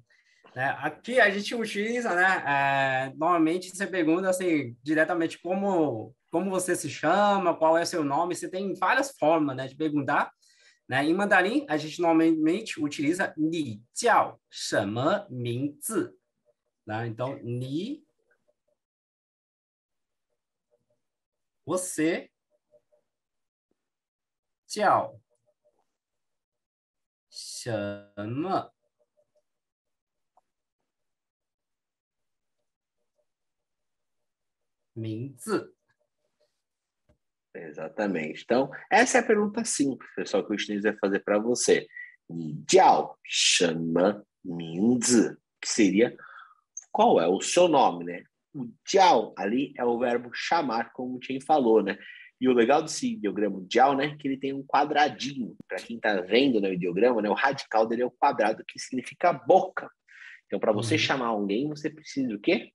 Né? Aqui a gente utiliza, né? Normalmente você pergunta assim, diretamente como você se chama, qual é o seu nome. Você tem várias formas, né, de perguntar. Né? Em mandarim, a gente normalmente utiliza 你叫什么名字? Né? Então, 你, você, 叫什么名字? Exatamente. Então, essa é a pergunta simples, pessoal, que o chinês vai fazer para você. 你叫什么名字? Que seria qual é o seu nome, né? O jiao ali é o verbo chamar, como o Chen falou, né? E o legal desse ideograma jiao, né, que ele tem um quadradinho. Para quem está vendo, né, o ideograma, né, o radical dele é o quadrado que significa boca. Então, para você Uhum. chamar alguém, você precisa do quê?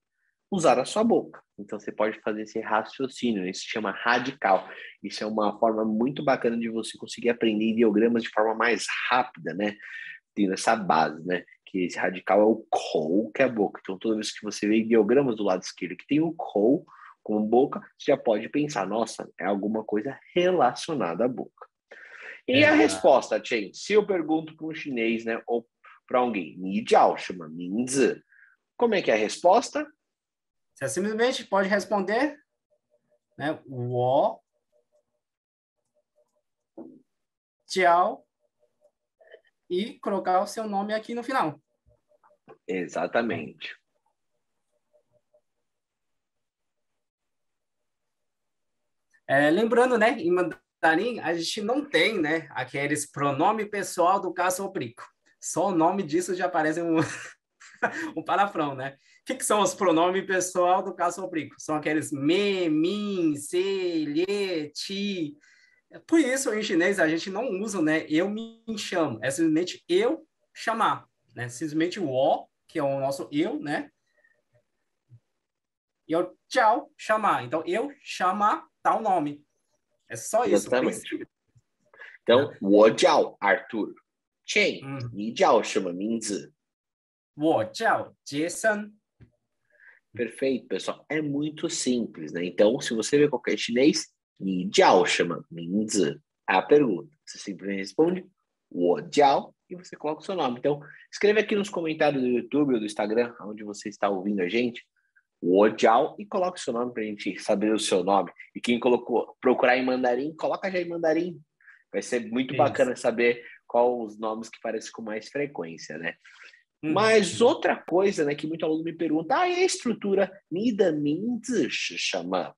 Usar a sua boca. Então você pode fazer esse raciocínio, isso se chama radical. Isso é uma forma muito bacana de você conseguir aprender ideogramas de forma mais rápida, né? Tendo essa base, né? Que esse radical é o kou, que é a boca. Então toda vez que você vê ideogramas do lado esquerdo que tem o kou como boca, você já pode pensar, nossa, é alguma coisa relacionada à boca. E a Exato. resposta, Chen, se eu pergunto para um chinês, né, ou para alguém, 你叫什么名字? Como é que é a resposta? Você simplesmente pode responder, né? 我叫 e colocar o seu nome aqui no final. Exatamente. Lembrando, né, em mandarim, a gente não tem, né, aqueles pronome pessoal do caso oblíquo. Só o nome disso já parece um palavrão, né? O que são os pronomes pessoal do caso oblíquo? São aqueles me, mim, se, lhe, ti. Por isso, em chinês, a gente não usa, né, eu me chamo. É simplesmente eu chamar, né? Simplesmente o o, que é o nosso eu, né? E o tchau, chamar. Então, eu chamar tal nome. É só isso, bem Exatamente. simples, né? Então, 我叫 Arthur. Chen, Hum. 你叫什么名字? 我叫杰森. Perfeito, pessoal. É muito simples, né? Então, se você vê qualquer chinês, 你叫什么名字? É a pergunta. Você simplesmente responde 我叫 e você coloca o seu nome. Então, escreve aqui nos comentários do YouTube ou do Instagram, onde você está ouvindo a gente, 我叫 e coloca o seu nome para a gente saber o seu nome. E quem colocou procurar em mandarim, coloca já em mandarim. Vai ser muito Isso. bacana saber qual os nomes que aparecem com mais frequência, né? Mas Uhum. outra coisa, né, que muito aluno me pergunta, e a estrutura 你的名字是什么?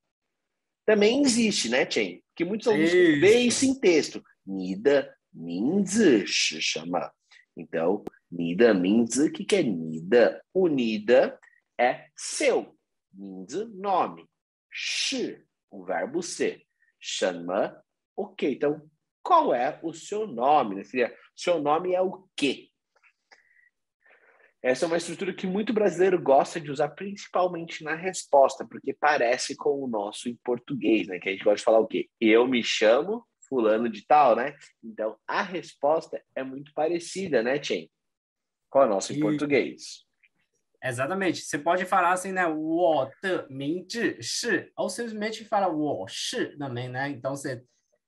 Também existe, né, Chen? Que muitos alunos veem Isso. isso em texto. 你的名字是什么? Então, Nida, Minzi, o que é Nida? O Nida é seu. Minzi, nome. Shi, o verbo ser. Shanma, ok. Então, qual é o seu nome? Seria, seu nome é o quê? Essa é uma estrutura que muito brasileiro gosta de usar, principalmente na resposta, porque parece com o nosso em português, né? Que a gente gosta de falar o quê? Eu me chamo fulano de tal, né? Então, a resposta é muito parecida, né, Chen? Com a nossa em E, português. exatamente. Você pode falar assim, né? 我的名字是, ou simplesmente fala 我是 também, né? Então, você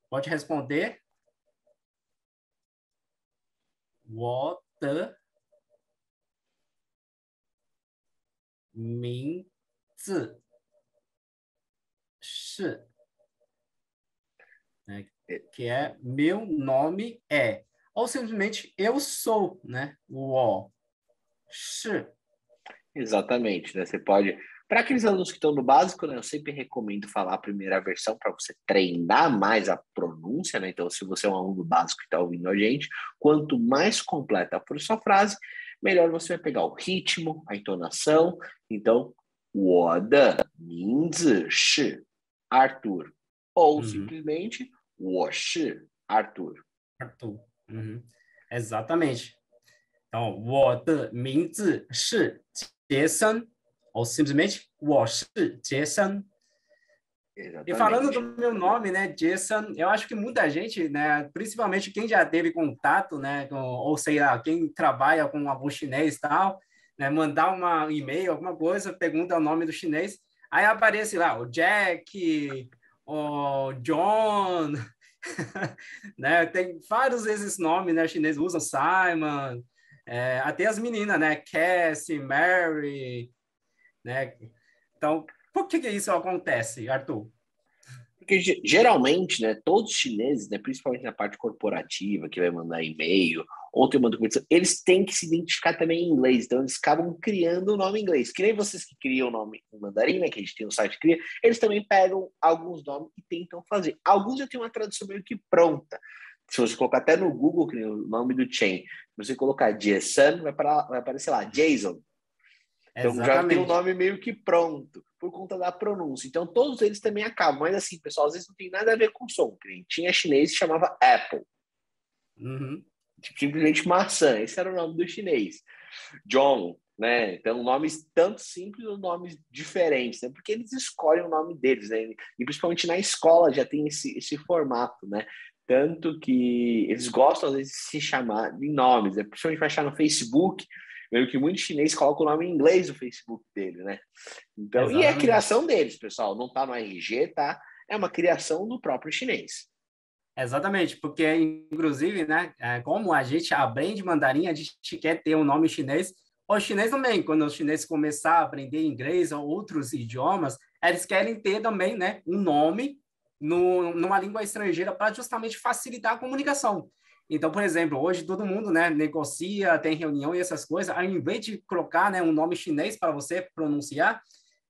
pode responder 我的名字是, né? Que é meu nome é. Ou simplesmente eu sou, né? 我是. Exatamente, né? Você pode. Para aqueles alunos que estão no básico, né, eu sempre recomendo falar a primeira versão para você treinar mais a pronúncia, né? Então, se você é um aluno básico que está ouvindo a gente, quanto mais completa for sua frase, melhor você vai pegar o ritmo, a entonação. Então, 我的名字是 Arthur. Ou simplesmente 我是 Arthur. Arthur. Exatamente. Então, 我的名字是杰森, ou simplesmente 我是杰森. E falando do Exatamente. meu nome, né, Jason, eu acho que muita gente, né, principalmente quem já teve contato, né, ou sei lá, quem trabalha com algum chinês e tal, né, mandar um e-mail, alguma coisa, pergunta o nome do chinês, aí aparece lá o Jack, o John, né, tem vários esses nomes, né, chineses usam Simon, até as meninas, né, Cassie, Mary, né, então, por que isso acontece, Arthur? Porque geralmente, né, todos os chineses, né, principalmente na parte corporativa, que vai mandar e-mail, ou tem uma documentação, eles têm que se identificar também em inglês, então eles acabam criando o nome em inglês. Que nem vocês que criam o nome em mandarim, né, que a gente tem um site que cria, eles também pegam alguns nomes e tentam fazer. Alguns já têm uma tradução meio que pronta. Se você colocar até no Google, que o nome do Chen, se você colocar Jason, vai aparecer lá, Jason. Então já tem um Exatamente. nome meio que pronto, por conta da pronúncia. Então todos eles também acabam. Mas assim, pessoal, às vezes não tem nada a ver com som. Tinha chinês que chamava Apple. Tipo, simplesmente maçã. Esse era o nome do chinês. John, né? Então nomes tanto simples ou nomes diferentes, né? Porque eles escolhem o nome deles, né? E principalmente na escola já tem esse formato, né? Tanto que eles gostam, às vezes, de se chamar de nomes, né? Principalmente vai achar no Facebook, meio que muito chinês coloca o nome em inglês no Facebook dele, né? Então, e é a Exatamente. criação deles, pessoal, não tá no RG, tá? É uma criação do próprio chinês. Exatamente, porque, inclusive, né, como a gente aprende mandarim, a gente quer ter um nome chinês. O chinês também, quando os chineses começar a aprender inglês ou outros idiomas, eles querem ter também, né, um nome numa língua estrangeira para justamente facilitar a comunicação. Então, por exemplo, hoje todo mundo, né, negocia, tem reunião e essas coisas, ao invés de colocar, né, um nome chinês para você pronunciar,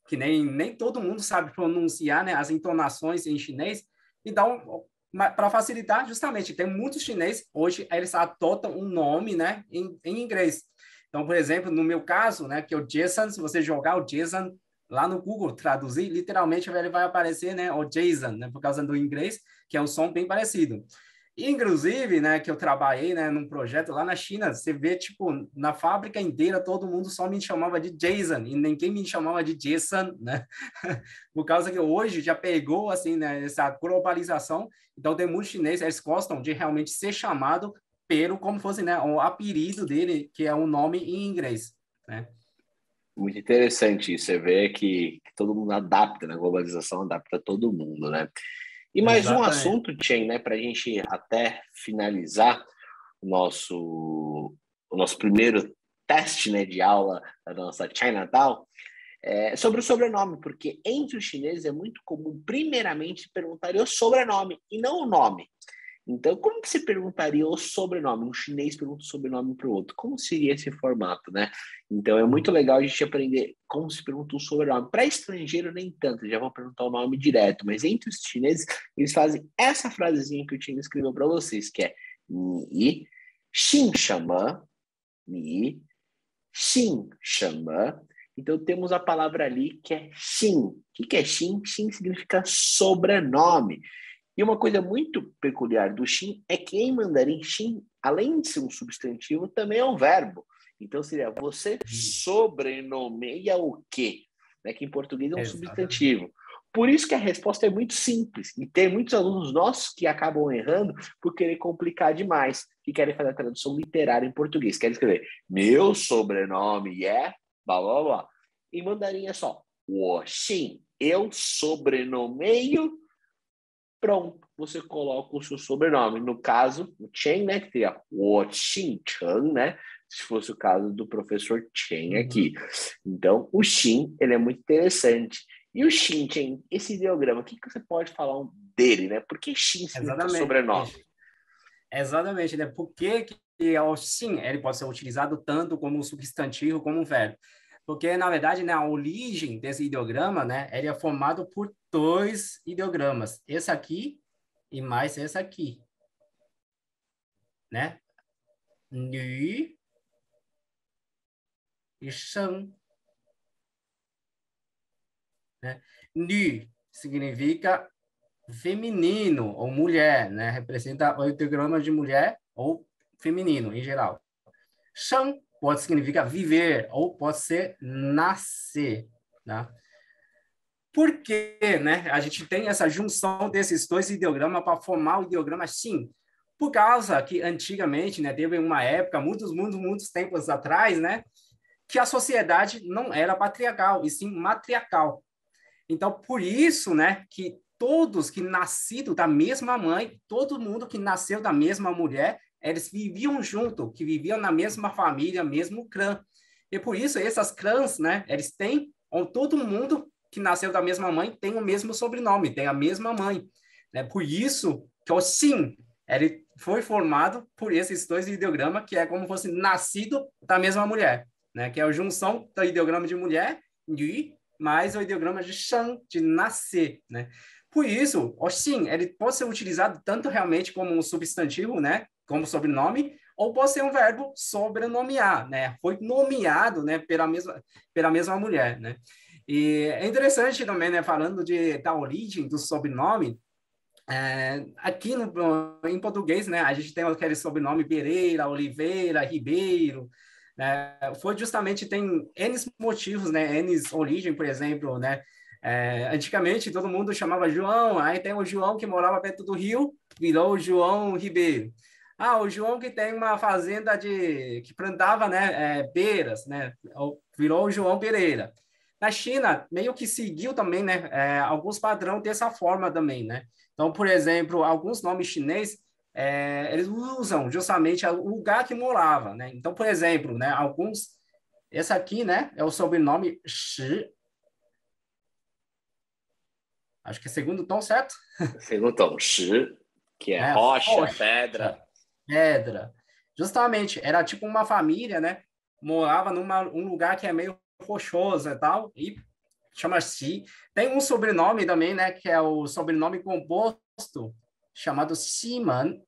que nem todo mundo sabe pronunciar, né, as entonações em chinês, então, para facilitar, justamente, tem muitos chineses, hoje, eles adotam um nome, né, em inglês. Então, por exemplo, no meu caso, né, que é o Jason, se você jogar o Jason lá no Google, traduzir, literalmente ele vai aparecer, né, o Jason, né, por causa do inglês, que é um som bem parecido. E, inclusive, né, que eu trabalhei, né, num projeto lá na China, você vê, tipo, na fábrica inteira, todo mundo só me chamava de Jason, e ninguém me chamava de Jason, né, por causa que hoje já pegou, assim, né, essa globalização, então tem muitos chineses, eles gostam de realmente ser chamado pelo, como fosse, né, o apelido dele, que é um nome em inglês, né. Muito interessante isso. Você vê que todo mundo adapta, né? A globalização adapta todo mundo, né? E mais um Exatamente. assunto, Chen, né? Para a gente até finalizar o nosso primeiro teste, né, de aula da nossa Chinatown, sobre o sobrenome, porque entre os chineses é muito comum, primeiramente, perguntar o sobrenome e não o nome. Então, como que você perguntaria o sobrenome? Um chinês pergunta o sobrenome para o outro. Como seria esse formato, né? Então, é muito legal a gente aprender como se pergunta o sobrenome. Para estrangeiro, nem tanto, já vão perguntar o nome direto. Mas entre os chineses, eles fazem essa frasezinha que o Tim escreveu para vocês, que é Ni xin shama, 你姓什么? Então, temos a palavra ali que é Xin. O que é Xin? Xin significa sobrenome. E uma coisa muito peculiar do Xin é que em mandarim, Xin, além de ser um substantivo, também é um verbo. Então, seria você sobrenomeia o quê? Né? Que em português é um substantivo. Por isso que a resposta é muito simples. E tem muitos alunos nossos que acabam errando por querer complicar demais, que querem fazer a tradução literária em português. Querem escrever, meu sobrenome é... blá, blá, blá. Em mandarim é só, 我姓, eu sobrenomeio, pronto, você coloca o seu sobrenome. No caso, o Chen, né, que seria 我姓陈, né, se fosse o caso do professor Chen aqui. Então, o Xin, ele é muito interessante. E o Xin, Chen, esse ideograma, o que você pode falar dele, né? Por que Xin significa sobrenome? Exatamente, né? Por que o Xin, ele pode ser utilizado tanto como um substantivo como um verbo? Porque, na verdade, né, a origem desse ideograma, né, ele é formado por 2 ideogramas. Esse aqui e mais esse aqui. Né? Nü e Sheng. Né? Nü significa feminino ou mulher, né? Representa o ideograma de mulher ou feminino, em geral. Sheng pode significar viver ou pode ser nascer, né? Por que, né, a gente tem essa junção desses 2 ideogramas para formar o ideograma Xin? Por causa que antigamente, né, teve uma época, muitos tempos atrás, né, que a sociedade não era patriarcal, e sim matriarcal. Então, por isso, né, que todos que nascidos da mesma mãe, todo mundo que nasceu da mesma mulher, eles viviam junto, que viviam na mesma família, mesmo clã. E por isso, essas clãs, né, eles têm, todo mundo que nasceu da mesma mãe tem o mesmo sobrenome, tem a mesma mãe. Né? Por isso que o Xin, ele foi formado por esses 2 ideogramas, que é como se fosse nascido da mesma mulher, né? Que é a junção do ideograma de mulher, Nü, mais o ideograma de Sheng, de nascer, né? Por isso, o Xin, ele pode ser utilizado tanto realmente como um substantivo, né? Como sobrenome, ou pode ser um verbo sobrenomear, né? Foi nomeado, né? Pela mesma mulher, né? E é interessante também, né? Falando da origem do sobrenome, aqui em português, né? A gente tem aquele sobrenome Pereira, Oliveira, Ribeiro, né? Foi justamente, tem N motivos, né? N origem, por exemplo, né? Antigamente todo mundo chamava João, aí tem o João que morava perto do rio, virou o João Ribeiro. Ah, o João que tem uma fazenda que plantava, né, peras, né? Virou o João Pereira. Na China, meio que seguiu também, né, alguns padrões dessa forma também, né? Então, por exemplo, alguns nomes chineses, eles usam justamente o lugar que morava, né? Então, por exemplo, né, esse aqui, né, é o sobrenome Shi. Acho que é segundo tom, certo? Segundo tom, Shi, que é rocha, pedra. Pedra. Justamente, era tipo uma família, né? Morava um lugar que é meio rochoso e tal, e chama-se. Tem um sobrenome também, né? Que é o sobrenome composto, chamado Ximan.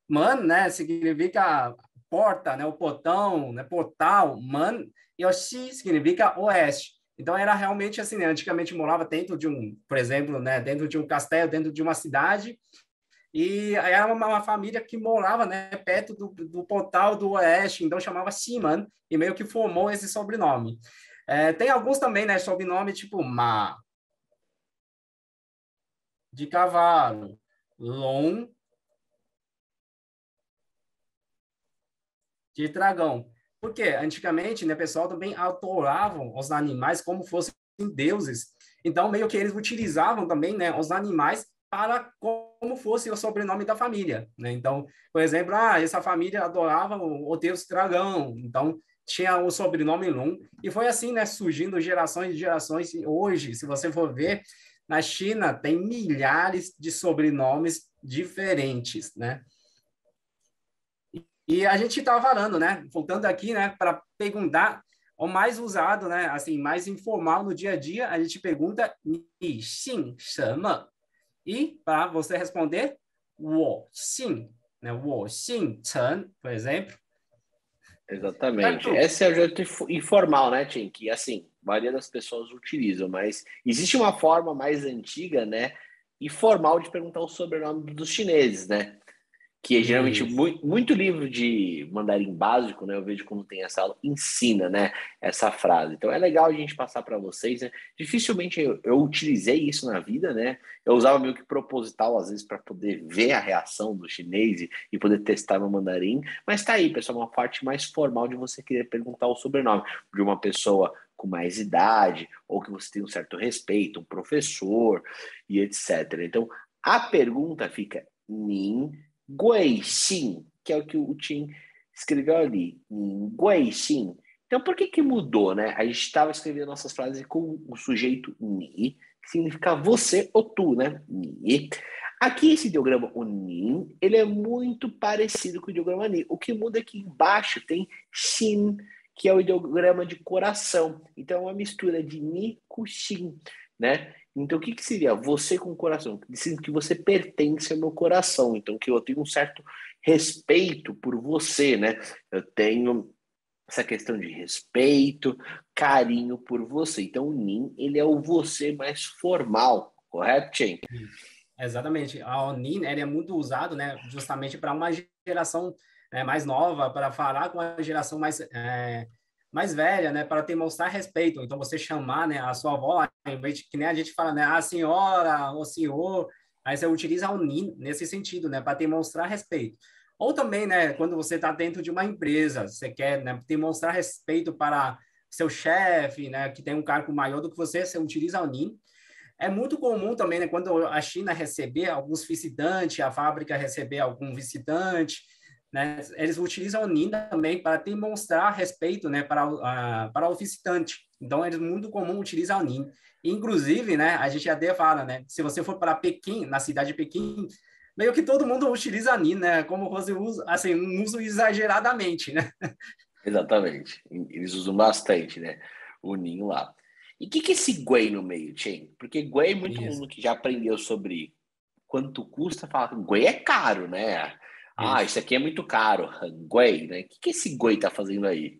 Man, né? Significa porta, né? O portão, né? Portal, man. E o Xi significa oeste. Então, era realmente assim, né? Antigamente morava dentro de por exemplo, né? Dentro de um castelo, dentro de uma cidade, e era uma família que morava, né? Perto do portal do oeste, então chamava Ximan, e meio que formou esse sobrenome. Tem alguns também, né? Sobrenome tipo Ma, de cavalo, Long, de dragão. Porque antigamente, né, o pessoal também adoravam os animais como fossem deuses. Então, meio que eles utilizavam também, né, os animais para como fosse o sobrenome da família, né? Então, por exemplo, essa família adorava o deus dragão, então tinha o sobrenome Lun, e foi assim, né, surgindo gerações e gerações. E hoje, se você for ver, na China tem milhares de sobrenomes diferentes, né? E a gente estava falando, né? Voltando aqui, né? Para perguntar o mais usado, né? Assim, mais informal no dia a dia, a gente pergunta "你姓什么?" E para você responder, 我姓 né? 我姓陈, por exemplo. Exatamente. Certo? Esse é o jeito informal, né, Tim? Que, assim, a maioria das pessoas utilizam, mas existe uma forma mais antiga, né, e formal de perguntar o sobrenome dos chineses, né? Que é geralmente Isso. muito livro de mandarim básico, né? Eu vejo quando tem essa aula, ensina, né? Essa frase. Então é legal a gente passar para vocês, né? Dificilmente eu utilizei isso na vida, né? Eu usava meio que proposital, às vezes, para poder ver a reação do chinês e poder testar meu mandarim. Mas tá aí, pessoal, uma parte mais formal de você querer perguntar o sobrenome de uma pessoa com mais idade, ou que você tem um certo respeito, um professor e etc. Então, a pergunta fica Nin Guixin, que é o que o Tim escreveu ali. Guixin. Então, por que mudou, né? A gente estava escrevendo nossas frases com o sujeito ni, que significa você ou tu, né? Ni. Aqui, esse ideograma, o nin, ele é muito parecido com o ideograma ni. O que muda é que embaixo tem xin, que é o ideograma de coração. Então, é uma mistura de ni com xin, né? Então, o que seria você com o coração? Dizendo que você pertence ao meu coração. Então, que eu tenho um certo respeito por você, né? Eu tenho essa questão de respeito, carinho por você. Então, o Nin, ele é o você mais formal, correto, Chen? Exatamente. A Onin, ele é muito usado, né, justamente para uma geração mais nova, para falar com a geração mais velha, né, para demonstrar respeito. Então, você chamar, né, a sua avó, em vez de que nem a gente fala, né, a senhora, o senhor, aí você utiliza a Onin nesse sentido, né, para demonstrar respeito. Ou também, né, quando você está dentro de uma empresa, você quer, né, demonstrar respeito para seu chefe, né, que tem um cargo maior do que você utiliza a Onin. É muito comum também, né, quando a China receber alguns visitantes, a fábrica receber algum visitante, né, eles utilizam o Nin também para demonstrar respeito, né, para o visitante. Então, é muito comum utilizar o Nin. Inclusive, né, a gente até fala, né, se você for para Pequim, na cidade de Pequim, meio que todo mundo utiliza Nin, né, como você usa, assim, um uso exageradamente, né? Exatamente. Eles usam bastante, né? O Nin lá. E o que é esse Guei no meio, Chen? Porque Guei, muito Isso, mundo que já aprendeu sobre quanto custa, fala que Guei é caro, né? Ah, isso. isso aqui é muito caro. Guei, né? O que esse Guei tá fazendo aí?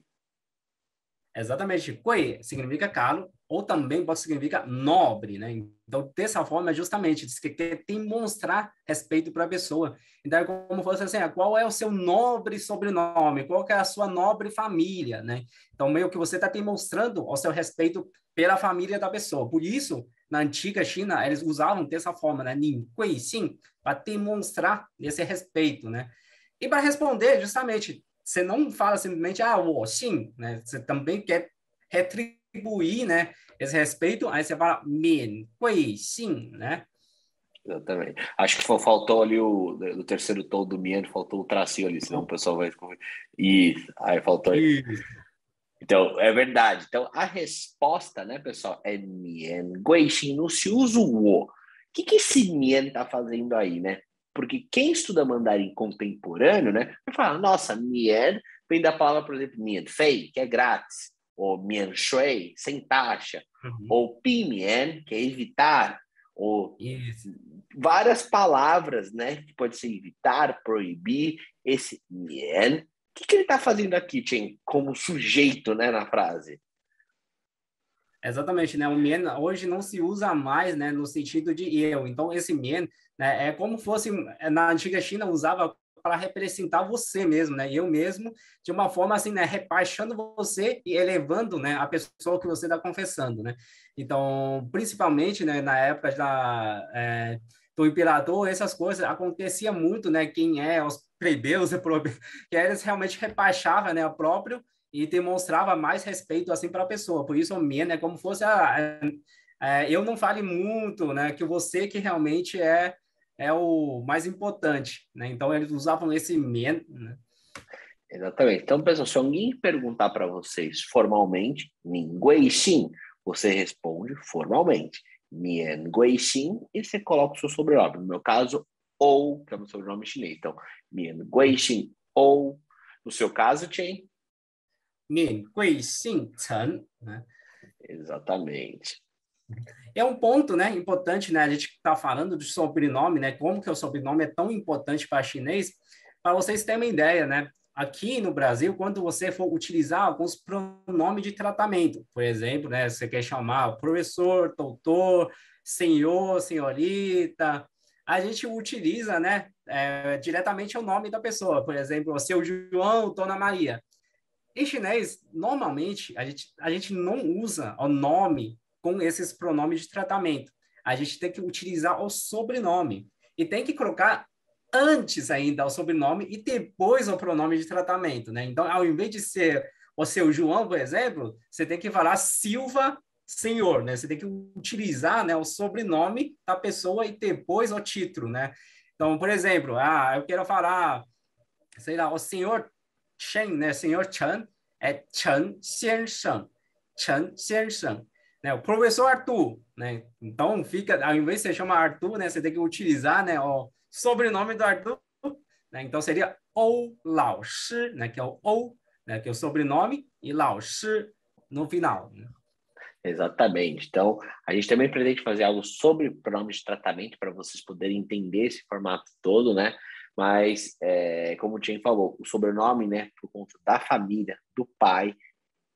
Exatamente. Kuei significa caro, ou também pode significar nobre, né? Então, dessa forma, é justamente, diz que quer demonstrar respeito para a pessoa. Então, é como fosse assim, qual é o seu nobre sobrenome? Qual que é a sua nobre família, né? Então, meio que você está demonstrando o seu respeito pela família da pessoa. Por isso, na antiga China, eles usavam dessa forma, né? Nin Gui Xin, para demonstrar esse respeito, né? E para responder, justamente, você não fala simplesmente, o sim, né? Você também quer retribuir, né? Esse respeito, aí você fala, 免贵姓, né? Exatamente. Acho que faltou ali do terceiro tom do Mian, faltou o tracinho ali, senão o pessoal vai descobrir. Isso, aí faltou. Isso. Então, é verdade. Então, a resposta, né, pessoal, é Mian. Guixin não se usa o. O que esse Mian tá fazendo aí, né? Porque quem estuda mandarim contemporâneo, né, vai falar, nossa, Mian vem da palavra, por exemplo, Mian Fei, que é grátis, ou Mian Shui, sem taxa, Uhum. ou Pi Mian, que é evitar, ou Isso. várias palavras, né, que pode ser evitar, proibir, esse Mian que ele está fazendo aqui, Chen, como sujeito, né, na frase? Exatamente, né? O mien hoje não se usa mais, né, no sentido de eu. Então, esse mien, né, é como fosse na antiga China usava para representar você mesmo, né? Eu mesmo, de uma forma assim, né, rebaixando você e elevando, né, a pessoa que você está confessando, né? Então, principalmente, né, na época do imperador, essas coisas acontecia muito, né? Quem é os plebeus, que eles realmente rebaixavam, né, o próprio e demonstrava mais respeito assim para a pessoa. Por isso o men é como fosse eu não fale muito, né, que você que realmente é o mais importante, né? Então eles usavam esse men, né? Exatamente. Então, pessoal, se alguém perguntar para vocês formalmente, Mingwei Xin, você responde formalmente, Mian Gui Xin, e você coloca o seu sobrenome. No meu caso, ou, que é o meu sobrenome chinês. Então, Mian Gui Xin, ou, no seu caso, Chen? Men Gui Xin Chen, né? Exatamente. É um ponto, né, importante, né? A gente está falando de sobrenome, né? Como que o sobrenome é tão importante para chinês? para vocês terem uma ideia, né? Aqui no Brasil, quando você for utilizar alguns pronomes de tratamento, por exemplo, né, você quer chamar professor, doutor, senhor, senhorita, a gente utiliza, né, diretamente o nome da pessoa, por exemplo, o seu João, Dona Maria. Em chinês, normalmente, a gente não usa o nome com esses pronomes de tratamento. A gente tem que utilizar o sobrenome. E tem que colocar antes ainda o sobrenome e depois o pronome de tratamento, né? Então, ao invés de ser o seu João, por exemplo, você tem que falar Silva Senhor, né? Você tem que utilizar, né, o sobrenome da pessoa e depois o título, né? Então, por exemplo, eu quero falar, sei lá, o senhor Chen, né? Senhor Chen é Chen Xiansheng, Chen Xiansheng, né? O professor Arthur, né? Então fica, ao invés de você chamar Arthur, né? Você tem que utilizar, né? O sobrenome do Arthur, né? Então seria Ou Lao Shi, né? Que é o Ou, né? Que é o sobrenome e Lao Shi no final, né? Exatamente. Então, a gente também pretende fazer algo sobre pronomes de tratamento para vocês poderem entender esse formato todo, né? Mas, como o Chen falou, o sobrenome, né, por conta da família, do pai,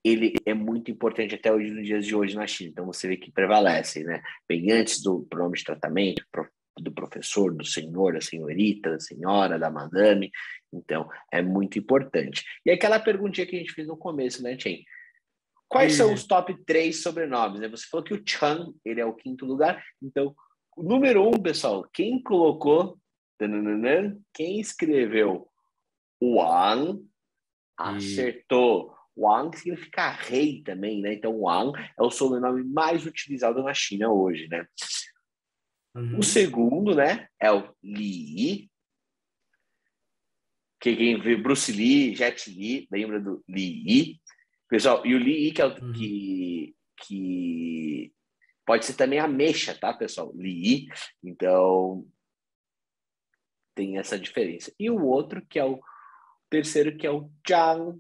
ele é muito importante até hoje, nos dias de hoje na China. Então, você vê que prevalece, né? Bem antes do pronome de tratamento, do professor, do senhor, da senhorita, da senhora, da madame. Então, é muito importante. E aquela perguntinha que a gente fez no começo, né, Chen? Quais são os top 3 sobrenomes? Né? Você falou que o Chan, ele é o quinto lugar. Então, o número 1, pessoal, quem colocou, quem escreveu Wang, acertou. Wang significa rei também, né? Então, Wang é o sobrenome mais utilizado na China hoje, né? O segundo, né, é o Li, que quem vê Bruce Lee, Jet Li, lembra do Li? Pessoal, e o Li, que é o que pode ser também ameixa, tá, pessoal? Li, então tem essa diferença. E o outro, que é o terceiro, que é o Zhang,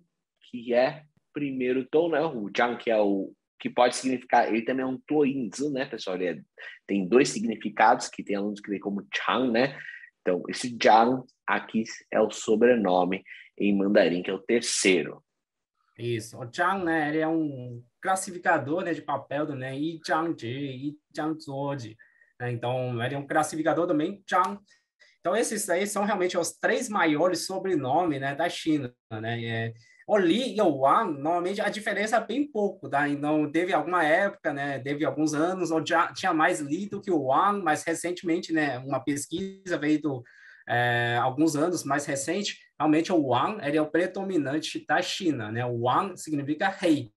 que é primeiro tom, né? O Zhang, que é o que pode significar, ele também é um Tuoyinzi, né, pessoal? Ele tem dois significados, que tem alunos que lê como Chang, né? Então, esse Zhang aqui é o sobrenome em mandarim, que é o terceiro. Isso. O Zhang, né, ele é um classificador, né, de papel, né? Yi Zhang Zhi, Yi Zhang Zuoji. Né? Então, ele é um classificador também, Zhang. Então, esses aí são realmente os três maiores sobrenomes, né, da China, né? O Li e o Wang, normalmente a diferença é bem pouco, tá? Então, teve alguma época, né, teve alguns anos onde já tinha mais Li do que o Wang, mas recentemente, né, uma pesquisa veio alguns anos mais recente, realmente o Wang ele é o predominante da China, né? O Wang significa rei.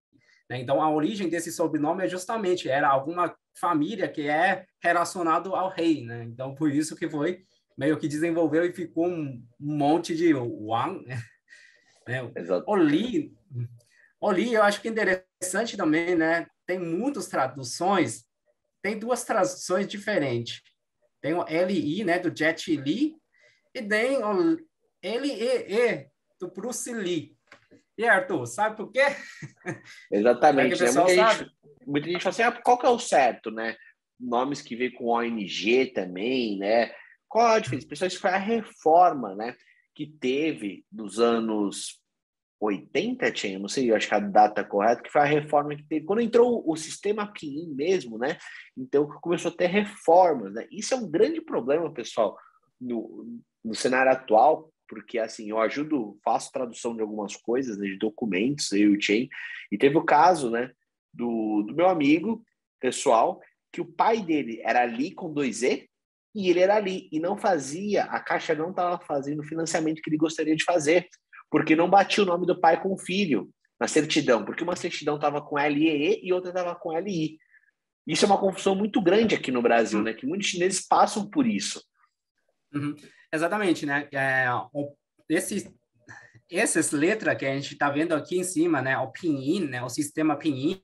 Né? Então, a origem desse sobrenome é justamente, era alguma família que é relacionado ao rei, né? Então, por isso que foi meio que desenvolveu e ficou um monte de Wang, né? Exato. O Li, eu acho que é interessante também, né? Tem muitas traduções, tem duas traduções diferentes. Tem o L-I, né, do Jet Li, e tem o L-E-E, do Bruce Lee. E Arthur, sabe por quê? Será que o Exatamente, né? pessoal sabe? Muita gente fala assim, qual que é o certo, né? Nomes que vêm com ONG também, né? Qual a diferença? Pessoal, isso foi a reforma, né? Que teve nos anos 80, tinha, não sei, eu acho que a data correta, que foi a reforma que teve. Quando entrou o sistema Pinyin mesmo, né? Então começou a ter reformas, né? Isso é um grande problema, pessoal, no cenário atual, porque assim, eu ajudo, faço tradução de algumas coisas, né, de documentos, eu e o Chen, e teve o caso, né, do meu amigo pessoal, que o pai dele era Li com 2E, e ele era Li, e não fazia, a Caixa não estava fazendo o financiamento que ele gostaria de fazer, porque não batia o nome do pai com o filho na certidão, porque uma certidão estava com LEE e outra estava com LI. Isso é uma confusão muito grande aqui no Brasil, né? Que muitos chineses passam por isso. Uhum. Exatamente, né? Essas letras que a gente está vendo aqui em cima, né? O Pinyin, né? O sistema Pinyin,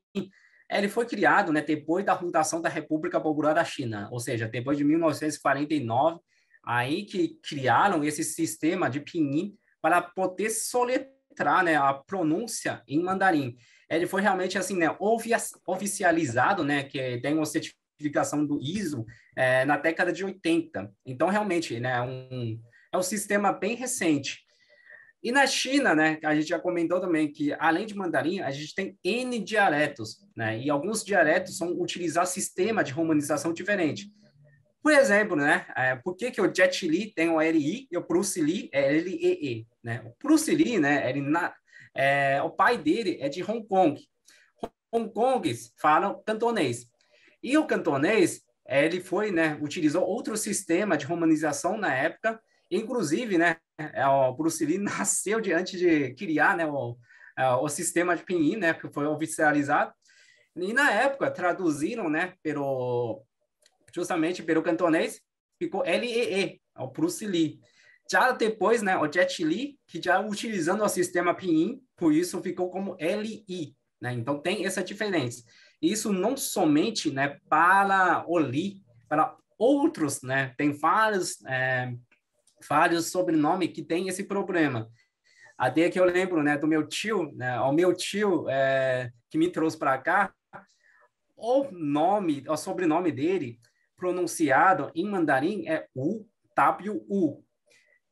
ele foi criado, né? Depois da fundação da República Popular da China, ou seja, depois de 1949, aí que criaram esse sistema de Pinyin para poder soletrar, né? A pronúncia em mandarim. Ele foi realmente assim, né? Oficializado, né? Que tem uma certificação do ISO na década de 80. Então, realmente, né? é um sistema bem recente. E na China, né, a gente já comentou também que, além de mandarim, a gente tem N dialetos, né, e alguns dialetos são utilizar sistema de romanização diferente. Por exemplo, né, por que que o Jet Li tem o L-I e o Bruce Lee é L-E-E, né? O Bruce Lee, né, o pai dele é de Hong Kong. Hong Kong falam cantonês. E o cantonês, ele foi, né, utilizou outro sistema de romanização na época, inclusive, né, o Bruce Lee nasceu antes de criar, né, o sistema de pinyin, né, que foi oficializado. E na época traduziram, né, justamente pelo cantonês, ficou L-E-E, o Bruce Lee. Já depois, né, o Jet Li, que já utilizando o sistema pinyin, por isso ficou como L-I, né? Então tem essa diferença. Isso não somente, né, para o Li, para outros, né, tem vários sobrenomes que tem esse problema. Até que eu lembro, né, do meu tio, né, o meu tio que me trouxe para cá, o sobrenome dele, pronunciado em mandarim, é U-W-U.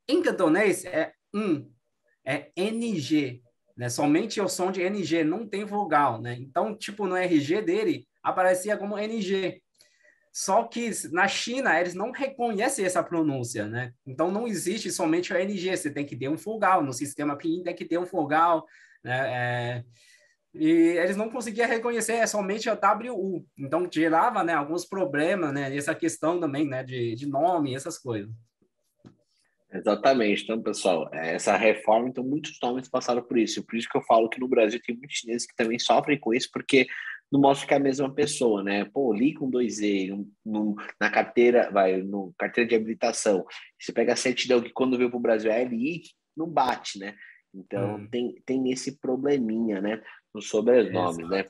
Em cantonês, é NG, né? Somente o som de NG, não tem vogal, né? Então, tipo, no RG dele, aparecia como NG. Só que na China, eles não reconhecem essa pronúncia, né? Então, não existe somente o NG, você tem que ter um vogal. No sistema pinyin tem que ter um vogal, né? E eles não conseguiam reconhecer, é somente a WU. Então, gerava, né, alguns problemas, né? Essa questão também, né, de nome, essas coisas. Exatamente. Então, pessoal, essa reforma, então, muitos nomes passaram por isso. Por isso que eu falo que no Brasil tem muitos chineses que também sofrem com isso, porque não mostra que é a mesma pessoa, né? Pô, Li com dois E na carteira, no carteira de habilitação. Você pega a certidão que quando veio para o Brasil é LI, não bate, né? Então, tem esse probleminha, né? Nos sobrenomes, né?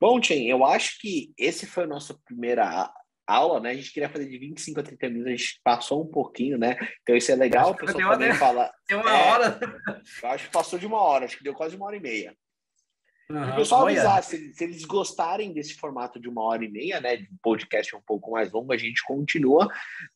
Bom, Chen, eu acho que esse foi a nossa primeira aula, né? A gente queria fazer de 25 a 30 minutos, a gente passou um pouquinho, né? Então isso é legal, o pessoal também fala... Deu uma hora. Eu acho que passou de uma hora, acho que deu quase 1h30. E o Uhum. pessoal avisar, se eles gostarem desse formato de 1h30, né? De um podcast um pouco mais longo, a gente continua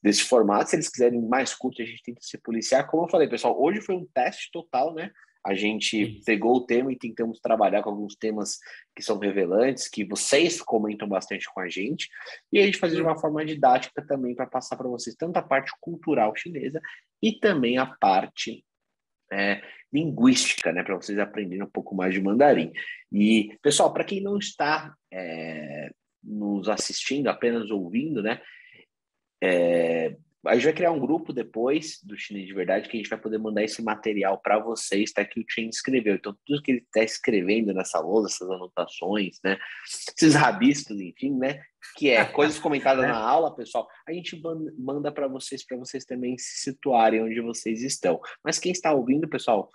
desse formato. Se eles quiserem mais curto, a gente tenta se policiar. Como eu falei, pessoal, hoje foi um teste total, né? A gente pegou o tema e tentamos trabalhar com alguns temas que são revelantes, que vocês comentam bastante com a gente, e a gente fazer de uma forma didática também para passar para vocês tanto a parte cultural chinesa e também a parte linguística, né, para vocês aprenderem um pouco mais de mandarim. E, pessoal, para quem não está nos assistindo, apenas ouvindo, né, a gente vai criar um grupo depois do Chinês de Verdade que a gente vai poder mandar esse material para vocês, tá? Que o Chen escreveu. Então, tudo que ele está escrevendo nessa lousa, essas anotações, né? Esses rabiscos, enfim, né? Que é coisas comentadas na aula, pessoal, a gente manda para vocês também se situarem onde vocês estão. Mas quem está ouvindo, pessoal,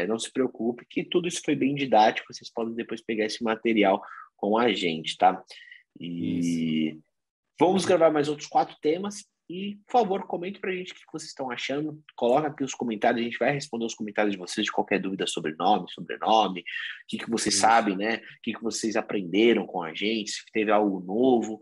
não se preocupe, que tudo isso foi bem didático. Vocês podem depois pegar esse material com a gente, tá? E vamos gravar mais outros 4 temas. E, por favor, comente pra gente o que vocês estão achando. Coloca aqui os comentários, a gente vai responder os comentários de vocês de qualquer dúvida sobre nome, sobrenome, o que vocês sabem, né? O que vocês aprenderam com a gente, se teve algo novo,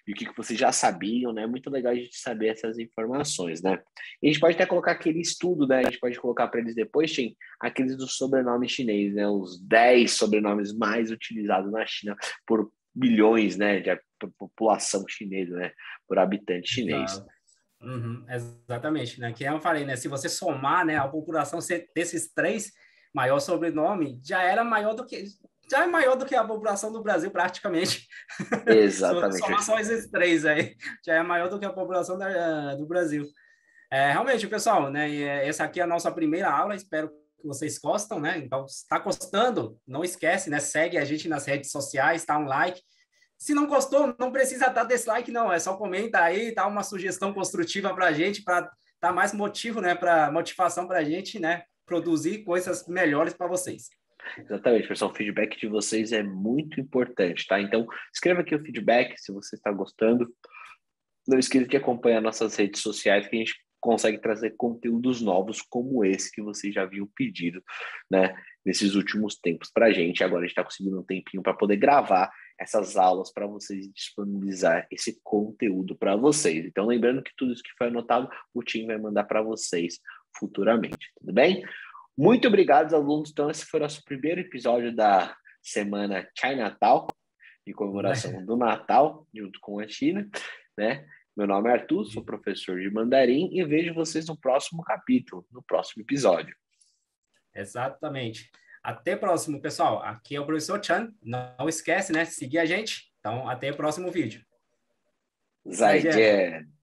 e o que vocês já sabiam, né? Muito legal a gente saber essas informações, né? E a gente pode até colocar aquele estudo, né? A gente pode colocar para eles depois, tem aqueles dos sobrenomes chinês, né? Os 10 sobrenomes mais utilizados na China por bilhões, né, de população chinesa, né, por habitante chinês. Exatamente, né? Que eu falei, né? Se você somar, né, a população desses 3 maior sobrenome, já é maior do que a população do Brasil, praticamente. Exatamente. Se somar só esses 3 aí, já é maior do que a população do Brasil. Realmente, pessoal, né? Essa aqui é a nossa primeira aula, espero que vocês gostam, né? Então, se está gostando, não esquece, né? Segue a gente nas redes sociais, dá um like. Se não gostou, não precisa dar dislike, não. É só comenta aí, dá uma sugestão construtiva para a gente, para dar mais motivo, né? Para motivação para a gente, né? Produzir coisas melhores para vocês. Exatamente, pessoal. O feedback de vocês é muito importante, tá? Então, escreva aqui o feedback se você está gostando. Não esqueça de acompanhar nossas redes sociais, que a gente consegue trazer conteúdos novos como esse que vocês já haviam pedido, né? Nesses últimos tempos para a gente. Agora a gente está conseguindo um tempinho para poder gravar essas aulas para vocês, disponibilizar esse conteúdo para vocês. Então, lembrando que tudo isso que foi anotado, o time vai mandar para vocês futuramente, tudo bem? Muito obrigado, alunos. Então, esse foi o nosso primeiro episódio da semana China-Natal, de comemoração do Natal, junto com a China, né? Meu nome é Arthur, sou professor de mandarim e vejo vocês no próximo capítulo, no próximo episódio. Exatamente. Até o próximo, pessoal. Aqui é o professor Chan. Não esquece, né? Seguir a gente. Então, até o próximo vídeo. 再见。